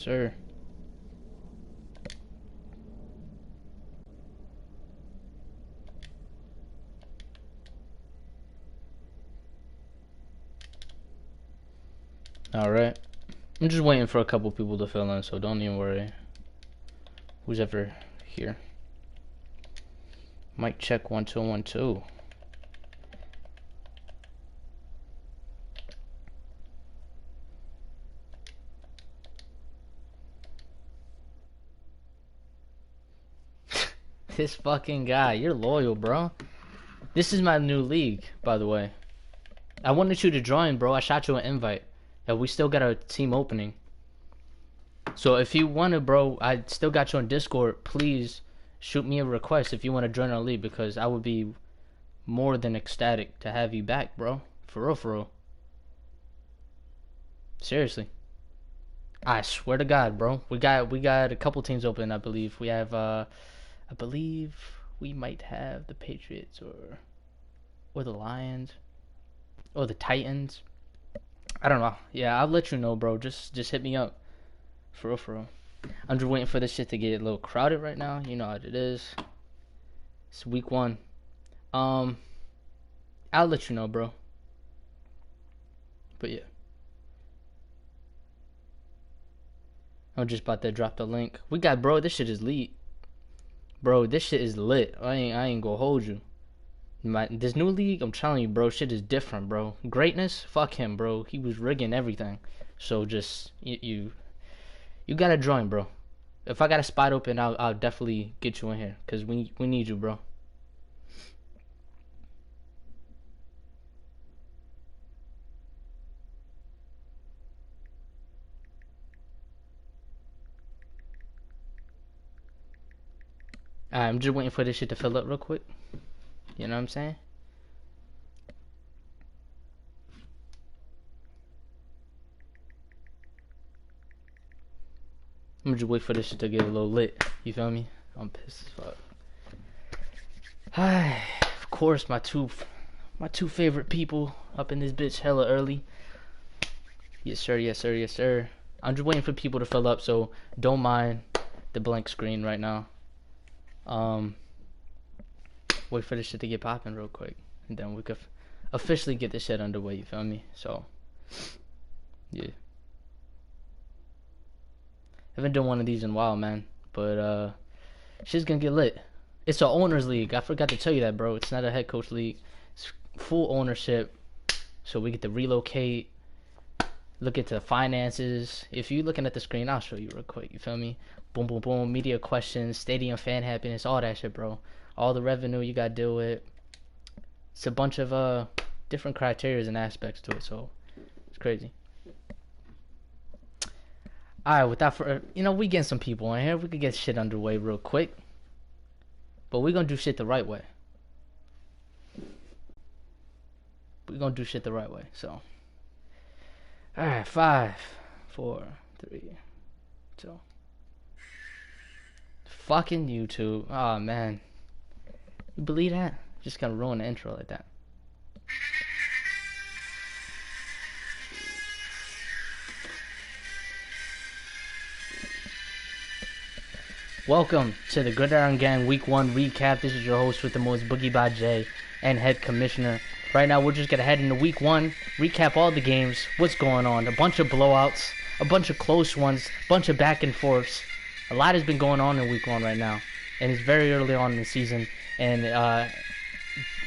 Sir. Alright. I'm just waiting for a couple people to fill in, so don't even worry. Who's ever here? Mic check 1 2 1 2. This fucking guy, you're loyal, bro. This is my new league, by the way. I wanted you to join, bro. I shot you an invite. Yeah, we still got a team opening. So if you want to, bro, I still got you on Discord. Please shoot me a request if you want to join our league, because I would be more than ecstatic to have you back, bro. For real, for real. Seriously. I swear to God, bro. We got a couple teams open, I believe. We have I believe we might have the Patriots or the Lions or the Titans. I don't know. Yeah, I'll let you know, bro. Just hit me up. For real, for real. I'm just waiting for this shit to get a little crowded right now. You know how it is. It's week 1. I'll let you know, bro. But yeah. I'm just about to drop the link. We got, bro, this shit is lit. Bro, this shit is lit. I ain't gonna hold you. This new league, I'm telling you, bro, shit is different, bro. Greatness, fuck him, bro. He was rigging everything. So just you gotta join, bro. If I got a spot open, I'll definitely get you in here, cause we need you, bro. I'm just waiting for this shit to fill up real quick. You know what I'm saying? I'm just wait for this shit to get a little lit. You feel me? I'm pissed as fuck. Hi, of course, my two favorite people up in this bitch hella early. Yes sir, yes sir, yes sir. I'm just waiting for people to fill up, so don't mind the blank screen right now. Wait for this shit to get popping real quick, and then we could officially get this shit underway. You feel me? So, yeah. Haven't done one of these in a while, man. But shit's gonna get lit. It's an owners league. I forgot to tell you that, bro. It's not a head coach league. It's full ownership, so we get to relocate. Look into the finances. If you're looking at the screen, I'll show you real quick. You feel me? Boom, boom, boom. Media questions, stadium fan happiness, all that shit, bro. All the revenue you gotta deal with. It's a bunch of different criteria and aspects to it, so it's crazy. Alright, without we getting some people in here. We could get shit underway real quick. But we're gonna do shit the right way. We're gonna do shit the right way, so. Alright, 5, 4, 3, 2. Fucking YouTube. Oh man. You believe that? Just gonna ruin the intro like that. Welcome to the Gridiron Gang Week 1 recap. This is your host with the most, Boogie by J, and head commissioner. Right now, we're just gonna head into Week 1, recap all the games, what's going on, a bunch of blowouts, a bunch of close ones, a bunch of back and forths. A lot has been going on in Week 1 right now, and it's very early on in the season, and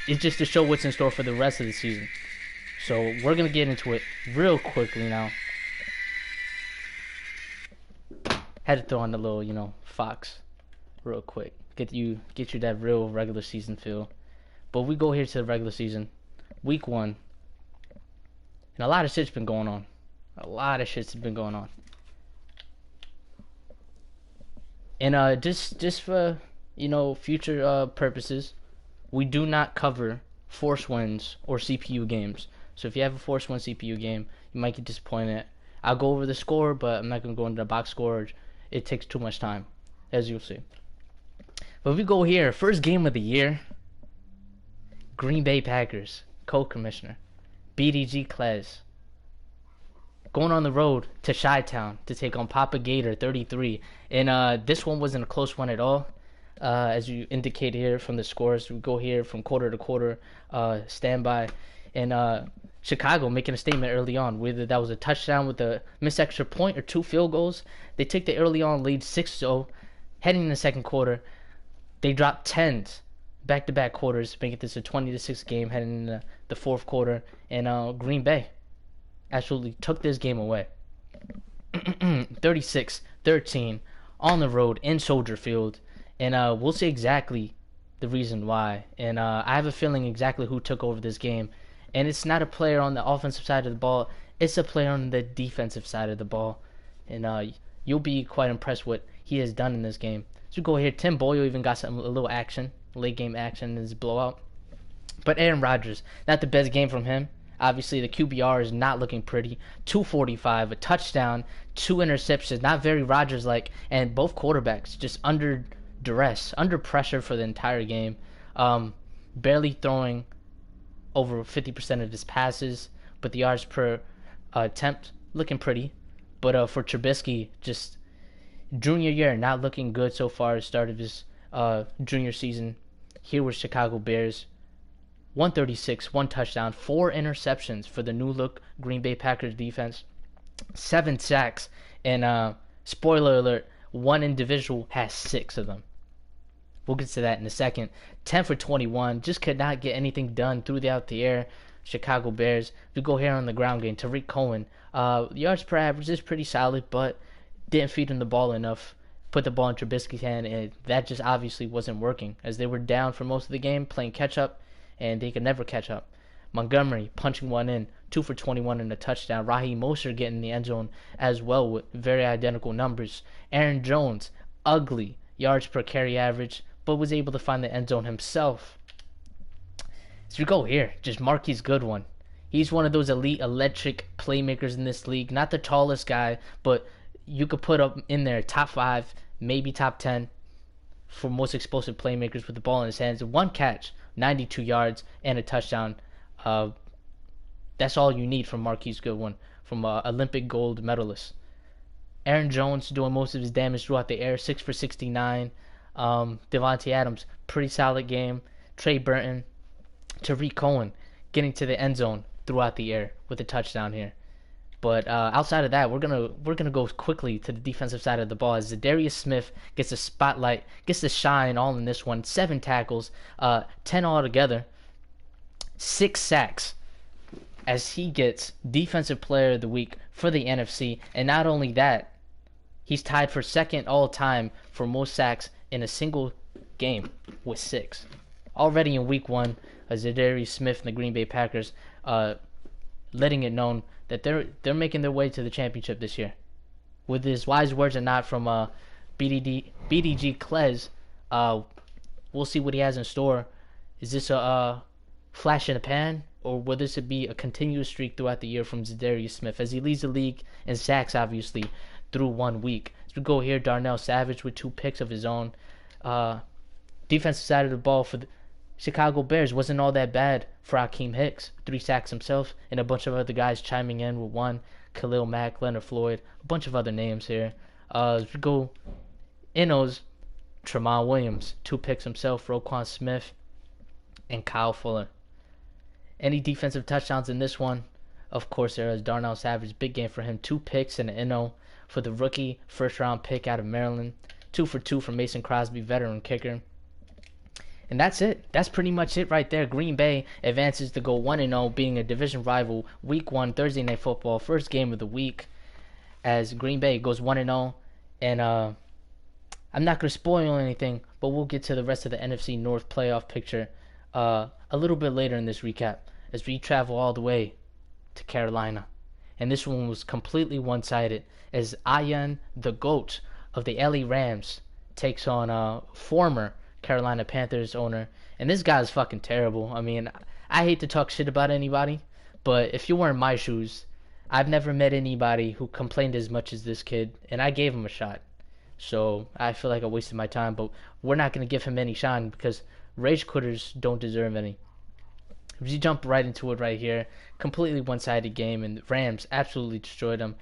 it's just to show what's in store for the rest of the season. So we're gonna get into it real quickly now. Had to throw on the little, Fox real quick. Get you that real regular season feel. But we go here to the regular season, Week 1. And a lot of shit's been going on. A lot of shit's been going on. And just for, future purposes, we do not cover Force Wins or CPU games. So if you have a Force Win CPU game, you might get disappointed. I'll go over the score, but I'm not going to go into the box score. It takes too much time, as you'll see. But if we go here, first game of the year, Green Bay Packers, co-commissioner, BDG Class. going on the road to Chi-Town to take on Papa Gator 33. And this one wasn't a close one at all. As you indicate here from the scores, we go here from quarter to quarter, standby. And Chicago making a statement early on, whether that was a touchdown with a missed extra point or 2 field goals. They took the early on lead 6-0. Heading in the second quarter, they dropped 10s back-to-back quarters, making this a 20-6 game heading into the fourth quarter. And Green Bay absolutely took this game away. 36-13 on the road in Soldier Field. And we'll see exactly the reason why. And I have a feeling exactly who took over this game. And it's not a player on the offensive side of the ball. It's a player on the defensive side of the ball. And you'll be quite impressed what he has done in this game. So we go here. Tim Boyle even got a little action, late game action in his blowout. But Aaron Rodgers, not the best game from him. Obviously, the QBR is not looking pretty. 245, a touchdown, 2 interceptions. Not very Rodgers-like. And both quarterbacks just under duress, under pressure for the entire game. Barely throwing over 50% of his passes, but the yards per attempt looking pretty. But for Trubisky, just junior year, not looking good so far. Start of his junior season. Here with Chicago Bears. 136, 1 touchdown, 4 interceptions for the new look Green Bay Packers defense. 7 sacks, and spoiler alert, one individual has 6 of them. We'll get to that in a second. 10 for 21, just could not get anything done throughout the air. Chicago Bears. We go here on the ground game. Tariq Cohen, yards per average is pretty solid, but didn't feed him the ball enough. Put the ball in Trubisky's hand, and that just obviously wasn't working, as they were down for most of the game, playing catch-up, and they could never catch up. Montgomery punching one in, 2 for 21 and a touchdown. Raheem Mostert getting in the end zone as well with very identical numbers. Aaron Jones, ugly yards per carry average, but was able to find the end zone himself. So we go here, just Marquise Goodwin. He's one of those elite electric playmakers in this league. Not the tallest guy, but you could put up in there top 5, maybe top 10 for most explosive playmakers with the ball in his hands. 1 catch, 92 yards, and a touchdown. That's all you need from Marquise Goodwin, from Olympic gold medalist. Aaron Jones doing most of his damage throughout the air, 6 for 69. Devontae Adams, pretty solid game. Trey Burton, Tariq Cohen getting to the end zone throughout the air with a touchdown here. But outside of that, we're gonna go quickly to the defensive side of the ball as Zadarius Smith gets a spotlight, gets the shine all in this one. 7 tackles, 10 altogether, 6 sacks, as he gets Defensive Player of the Week for the NFC. And not only that, he's tied for second all time for most sacks in a single game with 6. Already in Week 1, Zadarius Smith and the Green Bay Packers letting it known that they're making their way to the championship this year. With his wise words or not from BDG Klez, we'll see what he has in store. Is this a flash in the pan, or will this be a continuous streak throughout the year from Zadarius Smith as he leads the league in sacks, obviously, through 1 week? As we go here, Darnell Savage with 2 picks of his own. Defensive side of the ball for the Chicago Bears wasn't all that bad for Akeem Hicks. 3 sacks himself, and a bunch of other guys chiming in with 1. Khalil Mack, Leonard Floyd, a bunch of other names here. As we go, Innos, Tramon Williams, 2 picks himself, Roquan Smith, and Kyle Fuller. Any defensive touchdowns in this one? Of course, there is Darnell Savage. Big game for him. 2 picks and an Inno for the rookie first-round pick out of Maryland. 2 for 2 from Mason Crosby, veteran kicker. And that's it. That's pretty much it right there. Green Bay advances to go 1-0, being a division rival. Week 1, Thursday Night Football, first game of the week, as Green Bay goes 1-0. And I'm not going to spoil anything, but we'll get to the rest of the NFC North playoff picture a little bit later in this recap, as we travel all the way to Carolina. And this one was completely one-sided, as Ian, the GOAT of the LA Rams, takes on former Carolina Panthers owner. And this guy's fucking terrible. I mean, I hate to talk shit about anybody, but if you were in my shoes, I've never met anybody who complained as much as this kid, and I gave him a shot. So I feel like I wasted my time, but we're not going to give him any shine because rage quitters don't deserve any. We jump right into it right here. Completely one-sided game, and the Rams absolutely destroyed them.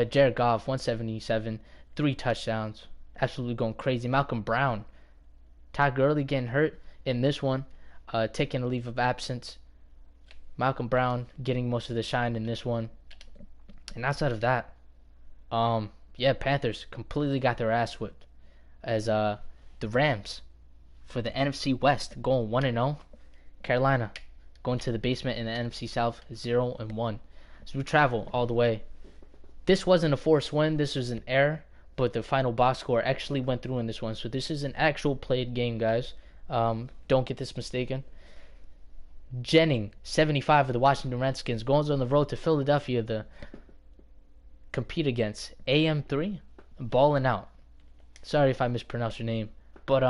Jared Goff, 177, 3 touchdowns. Absolutely going crazy. Malcolm Brown, Todd Gurley getting hurt in this one, taking a leave of absence. Malcolm Brown getting most of the shine in this one. And outside of that, Panthers completely got their ass whipped. As the Rams for the NFC West going 1-0. Carolina going to the basement in the NFC South 0-1. So we travel all the way. This wasn't a forced win. This was an error, but the final box score actually went through in this one. So this is an actual played game, guys. Don't get this mistaken. Jennings, 75 of the Washington Redskins, goes on the road to Philadelphia to compete against AM3, balling out. Sorry if I mispronounced your name. But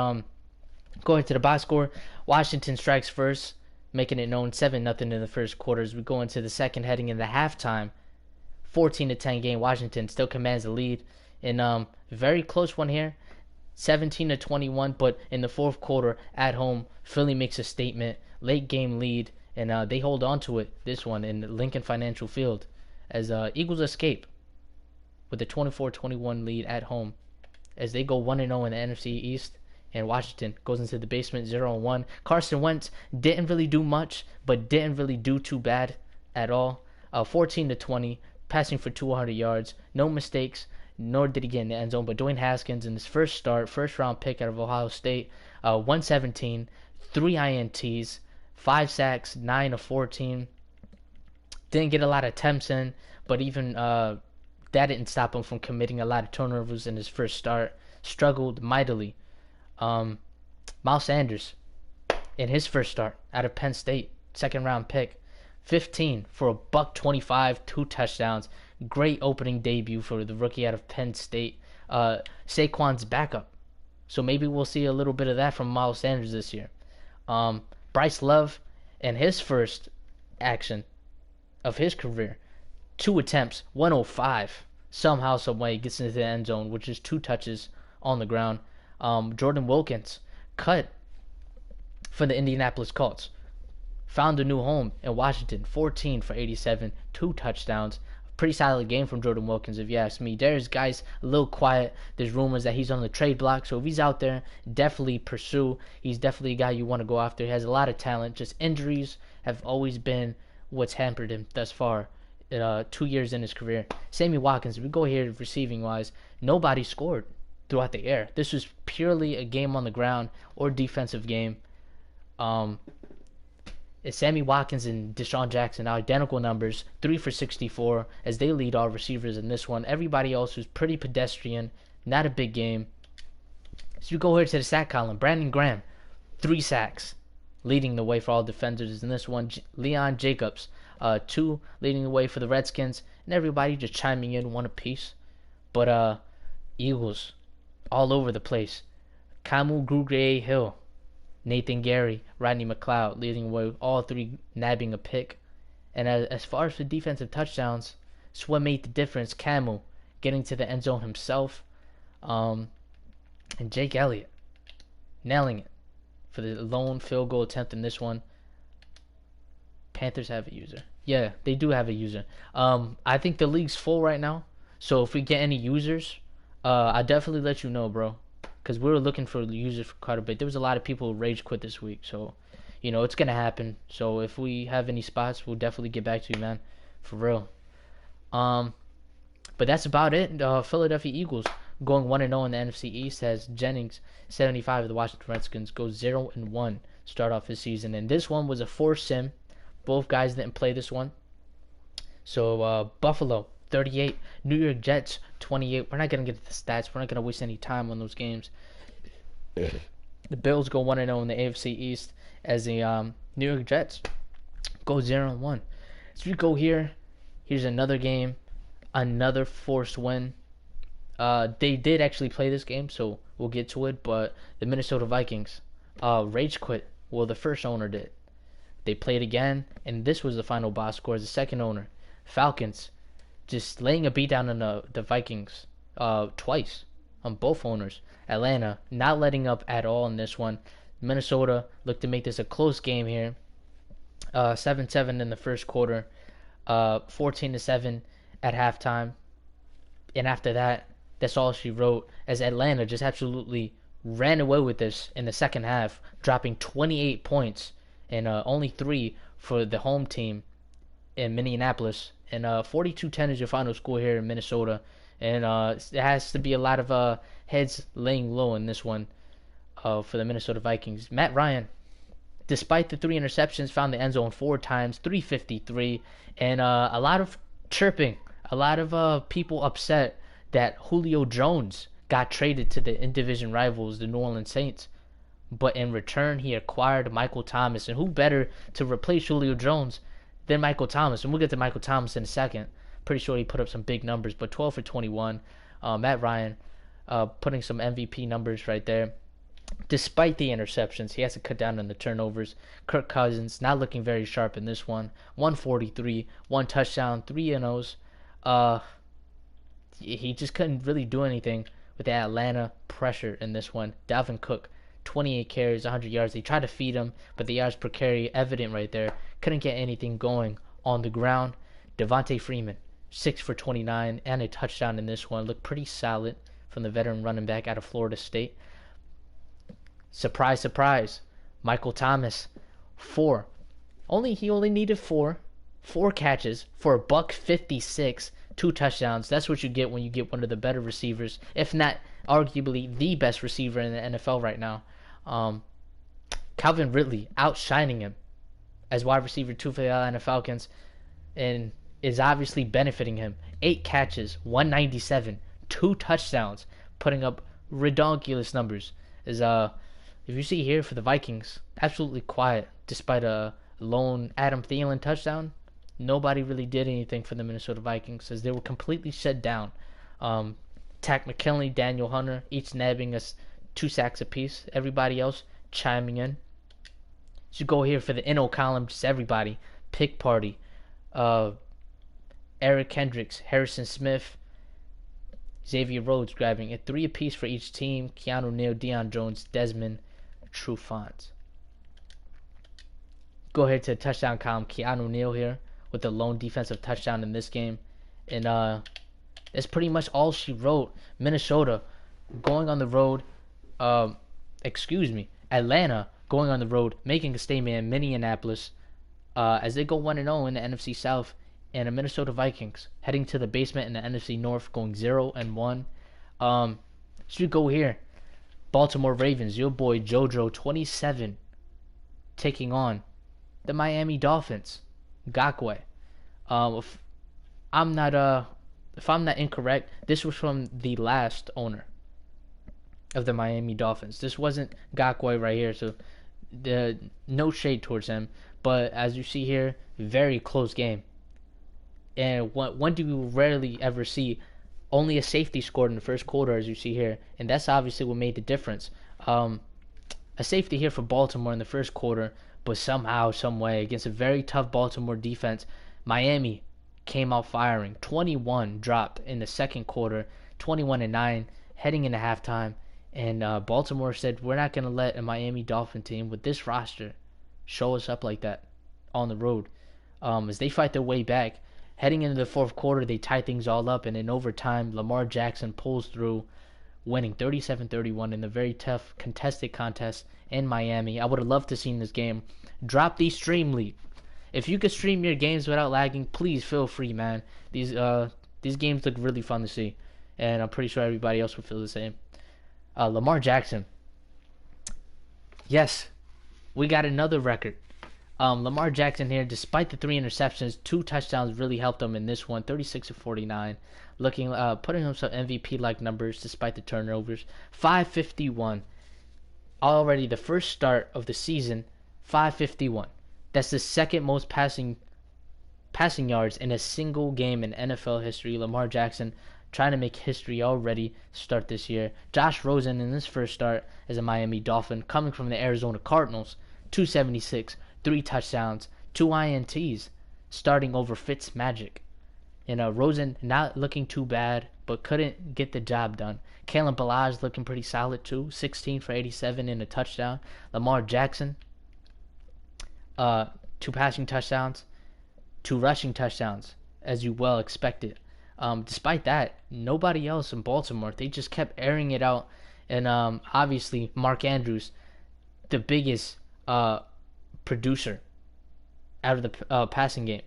going to the box score, Washington strikes first, making it known 7-0 in the first quarter. As we go into the second, heading into halftime, 14-10 game. Washington still commands the lead. In very close one here, 17-21. But in the fourth quarter, at home, Philly makes a statement. Late game lead, and they hold on to it, this one, in Lincoln Financial Field, as Eagles escape with a 24-21 lead at home, as they go 1-0 in the NFC East, and Washington goes into the basement 0-1. Carson Wentz didn't really do much, but didn't really do too bad at all. 14-20, passing for 200 yards, no mistakes, nor did he get in the end zone. But Dwayne Haskins, in his first start, first-round pick out of Ohio State, 117, 3 INTs, 5 sacks, 9 of 14. Didn't get a lot of attempts in, but even that didn't stop him from committing a lot of turnovers in his first start. Struggled mightily. Miles Sanders, in his first start out of Penn State, second-round pick, 15 for $125, 2 touchdowns. Great opening debut for the rookie out of Penn State. Saquon's backup, so maybe we'll see a little bit of that from Miles Sanders this year. Bryce Love, in his first action of his career, 2 attempts, 105. Somehow, someway, gets into the end zone, which is 2 touches on the ground. Jordan Wilkins, cut for the Indianapolis Colts, found a new home in Washington, 14 for 87, 2 touchdowns. Pretty solid game from Jordan Wilkins, if you ask me. There's guys a little quiet. There's rumors that he's on the trade block. So if he's out there, definitely pursue. He's definitely a guy you want to go after. He has a lot of talent. Just injuries have always been what's hampered him thus far. 2 years in his career. Sammy Watkins, if we go here receiving-wise, nobody scored throughout the air. This was purely a game on the ground or defensive game. Sammy Watkins and Deshaun Jackson, identical numbers, 3 for 64, as they lead all receivers in this one. Everybody else was pretty pedestrian, not a big game. So you go here to the sack column. Brandon Graham, 3 sacks, leading the way for all defenders in this one. Leon Jacobs, 2 leading the way for the Redskins, and everybody just chiming in 1 apiece. But Eagles, all over the place. Kamu Grugier-Hill, Nathan Gary, Rodney McLeod leading away, all 3 nabbing a pick. And as far as the defensive touchdowns, it's what made the difference. Camu getting to the end zone himself, and Jake Elliott nailing it for the lone field goal attempt in this one. Panthers have a user. Yeah, they do have a user. I think the league's full right now, so if we get any users, I'll definitely let you know, bro. Because we were looking for users for quite a bit. There was a lot of people who rage quit this week. So, it's going to happen. So, if we have any spots, we'll definitely get back to you, man. For real. But that's about it. Philadelphia Eagles going 1-0 in the NFC East as Jennings, 75 of the Washington Redskins, goes 0-1 start off his season. And this one was a forced sim. Both guys didn't play this one. So, Buffalo, 38. New York Jets, 28. We're not going to get the stats. We're not going to waste any time on those games. The Bills go 1-0 in the AFC East as the New York Jets go 0-1. So we go here. Here's another game. Another forced win. They did actually play this game, so we'll get to it. But the Minnesota Vikings rage quit. Well, the first owner did. They played again, and this was the final box score as the second owner. Falcons just laying a beat down on the Vikings twice on both owners. Atlanta not letting up at all in this one. Minnesota looked to make this a close game here. 7-7 in the first quarter, 14-7 at halftime, and after that, that's all she wrote. As Atlanta just absolutely ran away with this in the second half, dropping 28 points and only 3 for the home team in Minneapolis. And 42-10 is your final score here in Minnesota. And it has to be a lot of heads laying low in this one for the Minnesota Vikings. Matt Ryan, despite the 3 interceptions, found the end zone 4 times, 353, and a lot of chirping, a lot of people upset that Julio Jones got traded to the in-division rivals, the New Orleans Saints. But in return, he acquired Michael Thomas. And who better to replace Julio Jones than Michael Thomas? And we'll get to Michael Thomas in a second. Pretty sure he put up some big numbers, but 12 for 21. Matt Ryan putting some MVP numbers right there. Despite the interceptions, he has to cut down on the turnovers. Kirk Cousins not looking very sharp in this one. 143, 1 touchdown, 3 NOs. He just couldn't really do anything with the Atlanta pressure in this one. Dalvin Cook, 28 carries, 100 yards. They tried to feed him, but the yards per carry evident right there. Couldn't get anything going on the ground. Devontae Freeman, 6 for 29 and a touchdown in this one. Looked pretty solid from the veteran running back out of Florida State. Surprise, surprise. Michael Thomas, 4. He only needed 4 catches for $156, 2 touchdowns. That's what you get when you get one of the better receivers, if not arguably the best receiver in the NFL right now. Calvin Ridley outshining him as wide receiver 2 for the Atlanta Falcons, and is obviously benefiting him. 8 catches, 197, 2 touchdowns, putting up ridiculous numbers. If you see here for the Vikings, absolutely quiet despite a lone Adam Thielen touchdown. Nobody really did anything for the Minnesota Vikings as they were completely shut down. Tack McKinley, Daniel Hunter, each nabbing us 2 sacks apiece. Everybody else chiming in. So go here for the NO column, just everybody. Pick Party, Eric Kendricks, Harrison Smith, Xavier Rhodes grabbing it. 3 apiece for each team. Keanu Neal, Deion Jones, Desmond Trufant. Go ahead to the touchdown column. Keanu Neal here with the lone defensive touchdown in this game. And that's pretty much all she wrote. Minnesota going on the road. Atlanta going on the road, making a statement in Minneapolis as they go 1-0 in the NFC South. And the Minnesota Vikings heading to the basement in the NFC North, going 0-1. So you go here. Baltimore Ravens, your boy JoJo, 27, taking on the Miami Dolphins. Gakwe. If I'm not incorrect, this was from the last owner of the Miami Dolphins. This wasn't Gakwe right here, so no shade towards him. But as you see here, very close game. And when do you rarely ever see only a safety scored in the first quarter, as you see here? And that's obviously what made the difference. A safety here for Baltimore in the first quarter, but somehow, some way, against a very tough Baltimore defense, Miami came out firing. 21 dropped in the second quarter, 21-9, heading into halftime. And Baltimore said, we're not going to let a Miami Dolphin team with this roster show us up like that on the road. As they fight their way back, heading into the fourth quarter, they tie things all up, and in overtime, Lamar Jackson pulls through, winning 37-31 in a very tough contested contest in Miami. I would have loved to see this game. Drop the stream lead. If you could stream your games without lagging, please feel free, man. These games look really fun to see, and I'm pretty sure everybody else would feel the same. Lamar Jackson. Yes, we got another record. Lamar Jackson here, despite the 3 interceptions, 2 touchdowns really helped him in this one. 36-49, putting him some MVP-like numbers despite the turnovers. 551, already the first start of the season. 551. That's the second most passing yards in a single game in NFL history. Lamar Jackson trying to make history already start this year. Josh Rosen in his first start as a Miami Dolphin, coming from the Arizona Cardinals. 276. 3 touchdowns, 2 INTs, starting over Fitzmagic. And Rosen not looking too bad, but couldn't get the job done. Kalen Ballage looking pretty solid too, 16 for 87 and a touchdown. Lamar Jackson, 2 passing touchdowns, 2 rushing touchdowns, as you well expected. Despite that, nobody else in Baltimore. They just kept airing it out. And obviously, Mark Andrews, the biggest producer out of the passing game.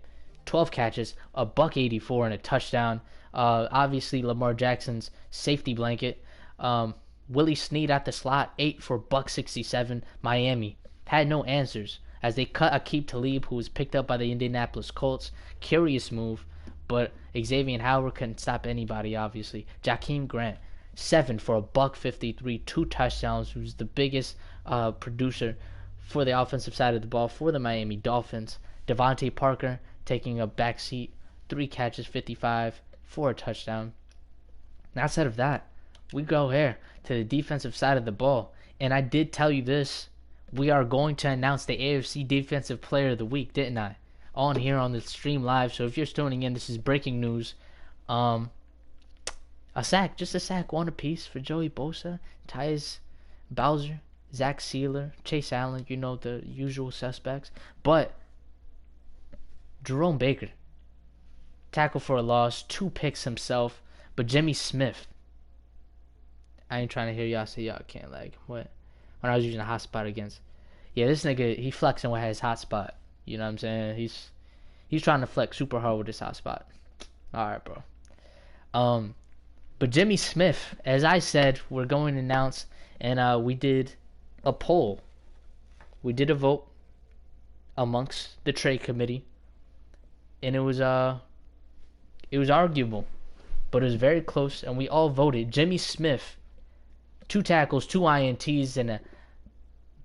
12 catches, a buck 84, and a touchdown. Obviously, Lamar Jackson's safety blanket. Willie Snead at the slot, 8 for buck 67. Miami had no answers as they cut Aqib Talib, who was picked up by the Indianapolis Colts. Curious move, but Xavier Howard couldn't stop anybody, obviously. Jakeem Grant, 7 for a buck 53, 2 touchdowns, who's the biggest producer for the offensive side of the ball for the Miami Dolphins. Devontae Parker taking a back seat, 3 catches, 55, for a touchdown. And outside of that, we go here to the defensive side of the ball. And I did tell you this. We are going to announce the AFC Defensive Player of the Week, didn't I? On here on the stream live. So if you're tuning in, this is breaking news. A sack, just a sack, 1 apiece for Joey Bosa, Tyus Bowser, Zach Sealer, Chase Allen, you know, the usual suspects. But Jerome Baker, tackle for a loss, 2 picks himself. But Jimmy Smith, I ain't trying to hear y'all say y'all can't lag. What? When I was using a hotspot against. Yeah, this nigga, he flexing with his hotspot. You know what I'm saying? He's trying to flex super hard with this hotspot. Alright, bro. But Jimmy Smith, as I said, we're going to announce, and we did a poll. We did a vote amongst the trade committee, and it was arguable, but it was very close, and we all voted. Jimmy Smith, 2 tackles, 2 INTs, and a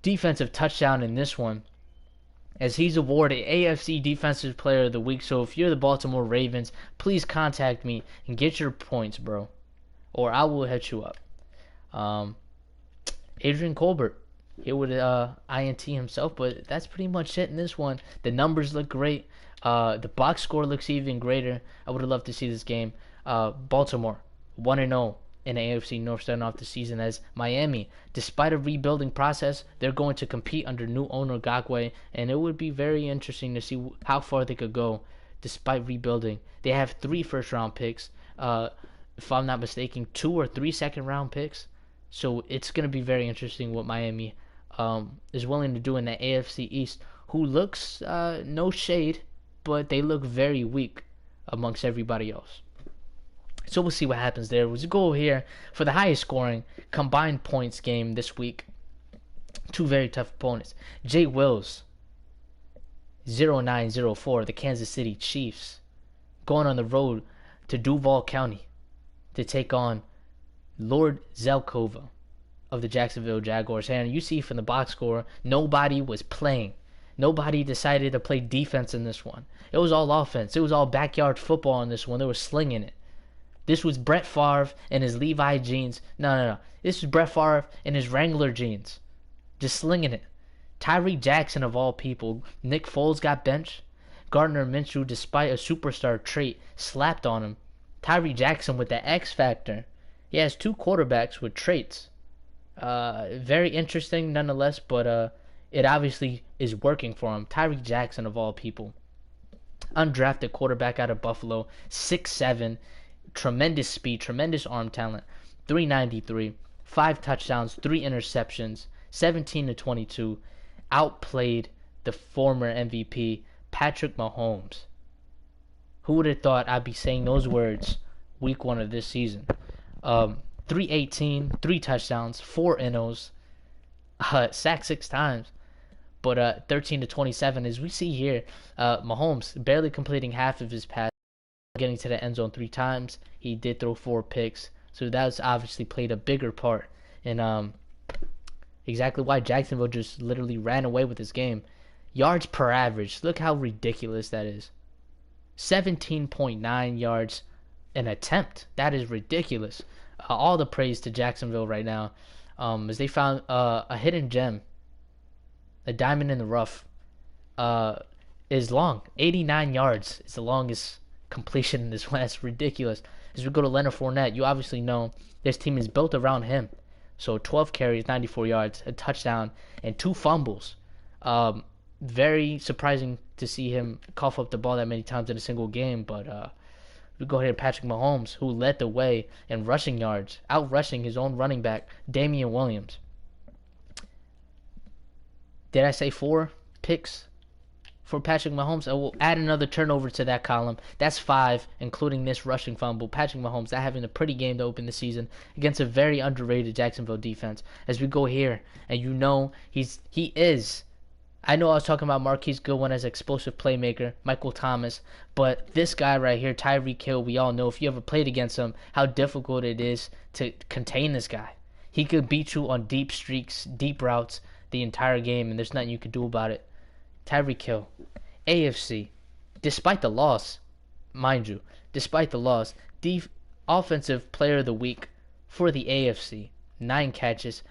defensive touchdown in this one, as he's awarded AFC Defensive Player of the Week. So if you're the Baltimore Ravens, please contact me and get your points, bro, or I will hit you up. Adrian Colbert, he would INT himself, but that's pretty much it in this one. The numbers look great. The box score looks even greater. I would have loved to see this game. Baltimore 1-0 in the AFC North starting off the season, as Miami, despite a rebuilding process, they're going to compete under new owner Gakwe, and it would be very interesting to see how far they could go despite rebuilding. They have 3 first-round picks, if I'm not mistaken, 2 or 3 second-round picks, so it's going to be very interesting what Miami is willing to do in the AFC East, who looks, no shade, but they look very weak amongst everybody else. So we'll see what happens there. We'll go here for the highest scoring combined points game this week. 2 very tough opponents. Jay Wills, 0904, the Kansas City Chiefs, going on the road to Duval County to take on Lord Zelkova of the Jacksonville Jaguars. And you see from the box score, nobody was playing. Nobody decided to play defense in this one. It was all offense. It was all backyard football in this one. They were slinging it. This was Brett Favre in his Levi jeans. No. This was Brett Favre in his Wrangler jeans. Just slinging it. Tyree Jackson, of all people. Nick Foles got benched. Gardner Minshew, despite a superstar trait, slapped on him. Tyree Jackson with the X factor. He has 2 quarterbacks with traits. Very interesting nonetheless, but it obviously is working for him. Tyree Jackson, of all people. Undrafted quarterback out of Buffalo. 6'7", tremendous speed, tremendous arm talent. 393, 5 touchdowns, 3 interceptions, 17-22. Outplayed the former MVP, Patrick Mahomes. Who would have thought I'd be saying those words week 1 of this season? 318, 3 touchdowns, 4 NOs, sacked 6 times. But 13-27, as we see here, Mahomes barely completing half of his pass, getting to the end zone 3 times. He did throw 4 picks, so that's obviously played a bigger part in exactly why Jacksonville just literally ran away with this game. Yards per average, look how ridiculous that is. 17.9 yards an attempt. That is ridiculous. All the praise to Jacksonville right now, as they found a hidden gem, a diamond in the rough. Is long, 89 yards. It's the longest completion in this one. That's ridiculous. As we go to Leonard Fournette, you obviously know this team is built around him. So 12 carries, 94 yards, a touchdown, and 2 fumbles. very surprising to see him cough up the ball that many times in a single game. But we go ahead, Patrick Mahomes, who led the way in rushing yards, out rushing his own running back, Damian Williams. Did I say 4 picks for Patrick Mahomes? I will add another turnover to that column. That's 5, including this rushing fumble. Patrick Mahomes, that having a pretty game to open the season against a very underrated Jacksonville defense. As we go here, and you know he is. I know I was talking about Marquise Goodwin as an explosive playmaker, Michael Thomas, but this guy right here, Tyreek Hill, we all know if you ever played against him, how difficult it is to contain this guy. He could beat you on deep streaks, deep routes the entire game, and there's nothing you could do about it. Tyreek Hill, AFC, despite the loss, mind you, despite the loss, offensive player of the week for the AFC, 9 catches,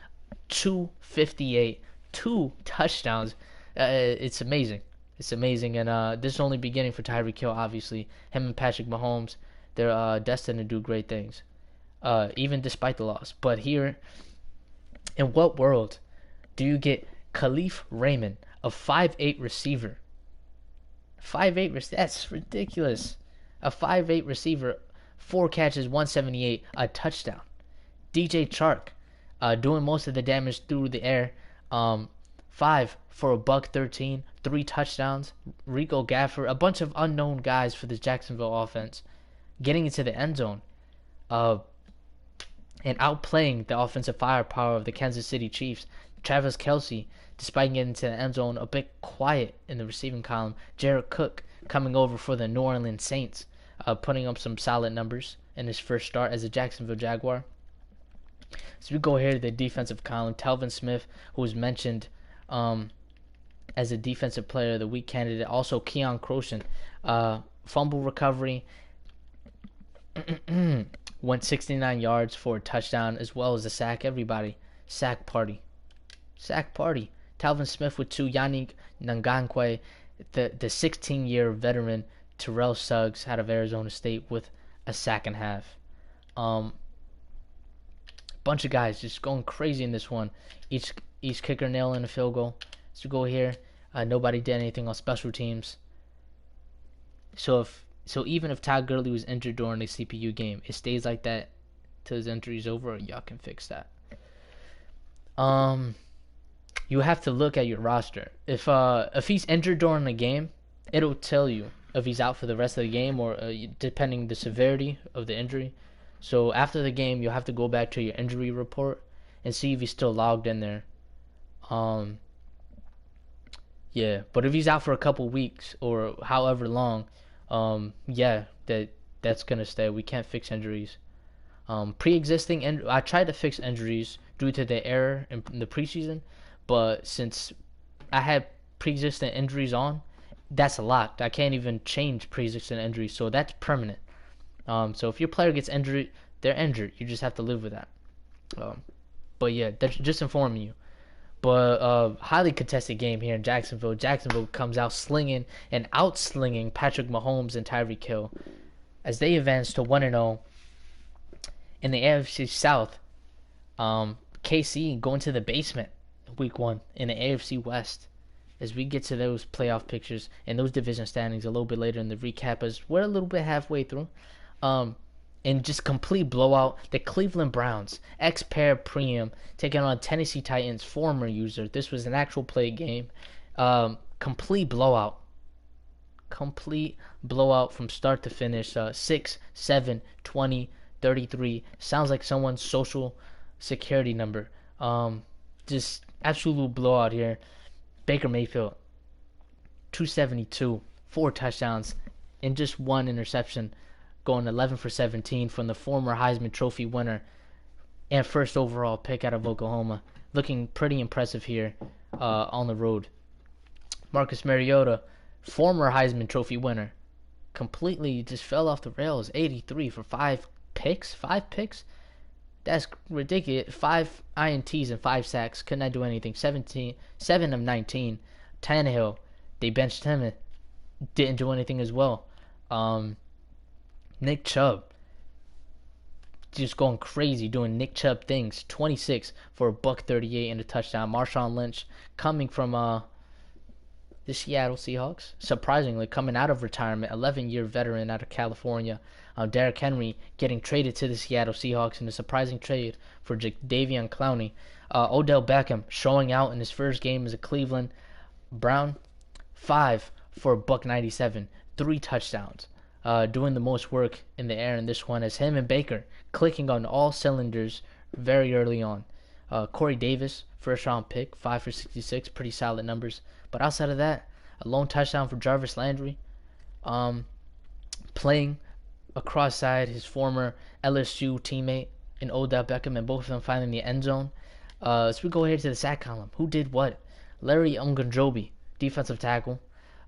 258, 2 touchdowns. It's amazing. It's amazing, and this is only beginning for Tyreek Hill, obviously. Him and Patrick Mahomes, they're destined to do great things, even despite the loss. But here, in what world do you get Khalif Raymond, a 5'8 receiver? 5'8, that's ridiculous. A 5'8 receiver, 4 catches, 178, a touchdown. DJ Chark, doing most of the damage through the air. 5 for $113, 3 touchdowns. Rico Gafford, a bunch of unknown guys for the Jacksonville offense, getting into the end zone, and outplaying the offensive firepower of the Kansas City Chiefs. Travis Kelce, despite getting into the end zone, a bit quiet in the receiving column. Jared Cook coming over for the New Orleans Saints, putting up some solid numbers in his first start as a Jacksonville Jaguar. So we go here to the defensive column. Telvin Smith, who was mentioned as a defensive player of the week candidate. Also Keon Croshan, fumble recovery, went 69 yards for a touchdown as well as a sack. Everybody, sack party. Telvin Smith with 2. Yannick Ngakoue, the 16-year veteran Terrell Suggs out of Arizona State with a sack and a half. Bunch of guys just going crazy in this one. Each kicker nailing a field goal. So go here. Nobody did anything on special teams. So even if Todd Gurley was injured during the CPU game, it stays like that till his injury is over, or y'all can fix that. You have to look at your roster. If he's injured during the game, it'll tell you if he's out for the rest of the game, or depending the severity of the injury. So after the game, you'll have to go back to your injury report and see if he's still logged in there. Yeah, but if he's out for a couple weeks or however long, that's gonna stay. We can't fix injuries. Pre-existing, I tried to fix injuries due to the error in the preseason, but since I had pre-existing injuries on, that's locked. I can't even change pre-existing injuries, so that's permanent. So if your player gets injured, they're injured. You just have to live with that. But yeah, that's just informing you. But highly contested game here in Jacksonville. Jacksonville comes out slinging and outslinging Patrick Mahomes and Tyreek Hill as they advance to 1-0 in the AFC South. KC going to the basement week 1 in the AFC West. As we get to those playoff pictures and those division standings a little bit later in the recap, as we're a little bit halfway through. And just complete blowout. The Cleveland Browns, ex-pair Preem, taking on Tennessee Titans, former user. This was an actual play game. Complete blowout. Complete blowout from start to finish. 6, 7, 20, 33. Sounds like someone's social security number. Just absolute blowout here. Baker Mayfield, 272, 4 touchdowns, and just 1 interception, going 11 for 17 from the former Heisman Trophy winner and first overall pick out of Oklahoma. Looking pretty impressive here on the road. Marcus Mariota, former Heisman Trophy winner, completely just fell off the rails. 83 for 5 picks. 5 picks? That's ridiculous. 5 INTs and 5 sacks. Could not do anything. 7 of 19. Tannehill, they benched him and didn't do anything as well. Nick Chubb, just going crazy, doing Nick Chubb things. 26 for $138 and a touchdown. Marshawn Lynch coming from the Seattle Seahawks. Surprisingly, coming out of retirement, 11-year veteran out of California, Derrick Henry getting traded to the Seattle Seahawks in a surprising trade for Jadeveon Clowney. Odell Beckham showing out in his first game as a Cleveland Brown, 5 for $197, 3 touchdowns. Doing the most work in the air in this one as him and Baker clicking on all cylinders very early on. Corey Davis, first round pick, 5 for 66, pretty solid numbers. But outside of that, a lone touchdown for Jarvis Landry, playing across side his former LSU teammate in Odell Beckham, and both of them finding the end zone. So we go here to the sack column. Who did what? Larry Ogunjobi, defensive tackle,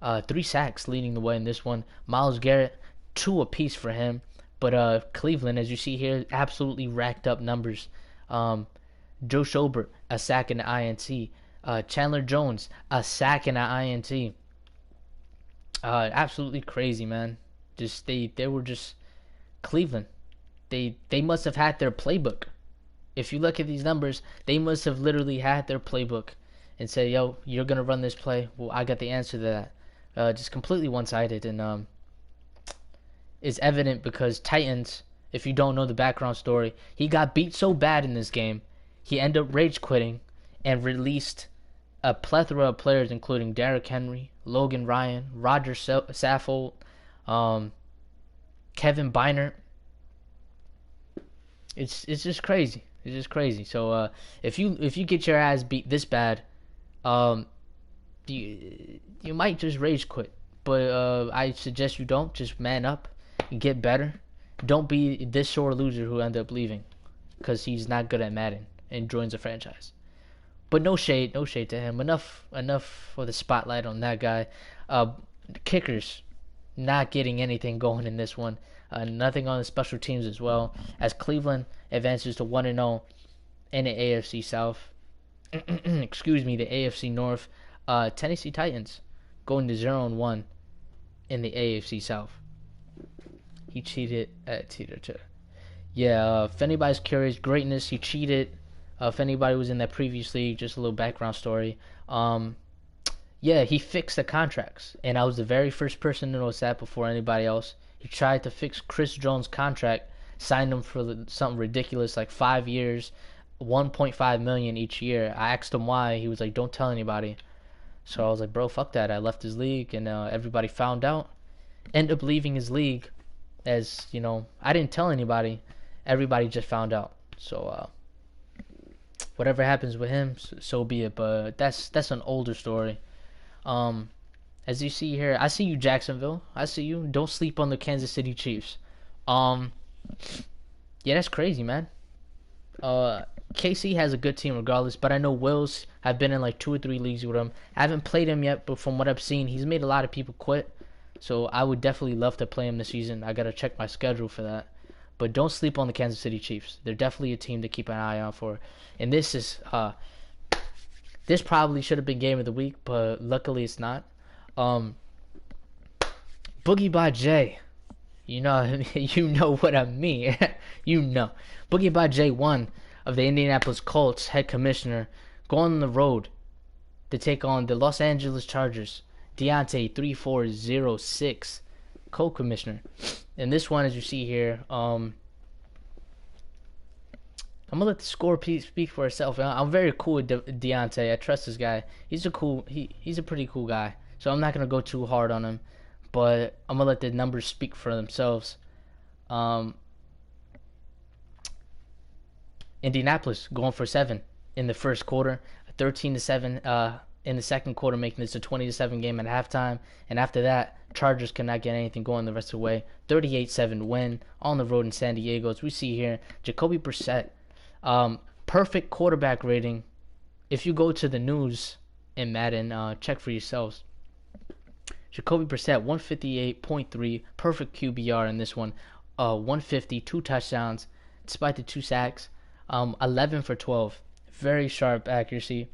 3 sacks leading the way in this one. Myles Garrett, 2 apiece for him. But Cleveland, as you see here, absolutely racked up numbers. Joe Schobert, a sack and an INT. Chandler Jones, a sack and an INT. Absolutely crazy, man. Just they were just Cleveland. They must have had their playbook. If you look at these numbers, they must have literally had their playbook and said, "Yo, you're gonna run this play." Well, I got the answer to that. Just completely one-sided, and is evident because Titans, if you don't know the background story, he got beat so bad in this game, he ended up rage quitting and released a plethora of players, including Derrick Henry, Logan Ryan, Roger Saffold, Kevin Bynert. It's just crazy. It's just crazy. So if you get your ass beat this bad, you might just rage quit. But I suggest you don't. Just man up and get better. Don't be this sore loser who ended up leaving because he's not good at Madden and joins a franchise. But no shade to him. Enough for the spotlight on that guy. Kickers not getting anything going in this one. Nothing on the special teams as well, as Cleveland advances to 1-0 in the AFC South. Excuse me, the AFC North. Tennessee Titans going to 0-1 in the AFC South. He cheated at Teeter. Yeah, if anybody's curious, greatness, he cheated. If anybody was in that previous league, just a little background story. Yeah, he fixed the contracts, and I was the very first person to notice that before anybody else. He tried to fix Chris Jones' contract, signed him for something ridiculous like 5 years, $1.5 million each year. I asked him why. He was like, "Don't tell anybody." So I was like, "Bro, fuck that." I left his league, and everybody found out. Ended up leaving his league, as you know, I didn't tell anybody. Everybody just found out. So whatever happens with him, so be it. But that's an older story. As you see here, I see you, Jacksonville. I see you. Don't sleep on the Kansas City Chiefs. Yeah, that's crazy, man. KC has a good team regardless, but I know Wills. I've been in like 2 or 3 leagues with him. I haven't played him yet, but from what I've seen, he's made a lot of people quit. So I would definitely love to play him this season. I gotta check my schedule for that. But don't sleep on the Kansas City Chiefs. They're definitely a team to keep an eye out for. And this is this probably should have been game of the week, but luckily it's not. Boogie by J. You know what I mean. You know. WK.1 of the Indianapolis Colts head commissioner going on the road to take on the Los Angeles Chargers. Deontay 3406 co-commissioner. And this one, as you see here, I'm gonna let the score speak for itself. I'm very cool with Deontay. I trust this guy. He's a pretty cool guy. So I'm not gonna go too hard on him, but I'm gonna let the numbers speak for themselves. Indianapolis going for 7 in the first quarter, 13-7 in the second quarter, making this a 20-7 game at halftime. And after that, Chargers cannot get anything going the rest of the way. 38-7 win on the road in San Diego. As we see here, Jacoby Brissett, perfect quarterback rating. If you go to the news in Madden, check for yourselves. Jacoby Brissett, 158.3, perfect QBR in this one. 150, 2 touchdowns, despite the 2 sacks. 11 for 12. Very sharp accuracy.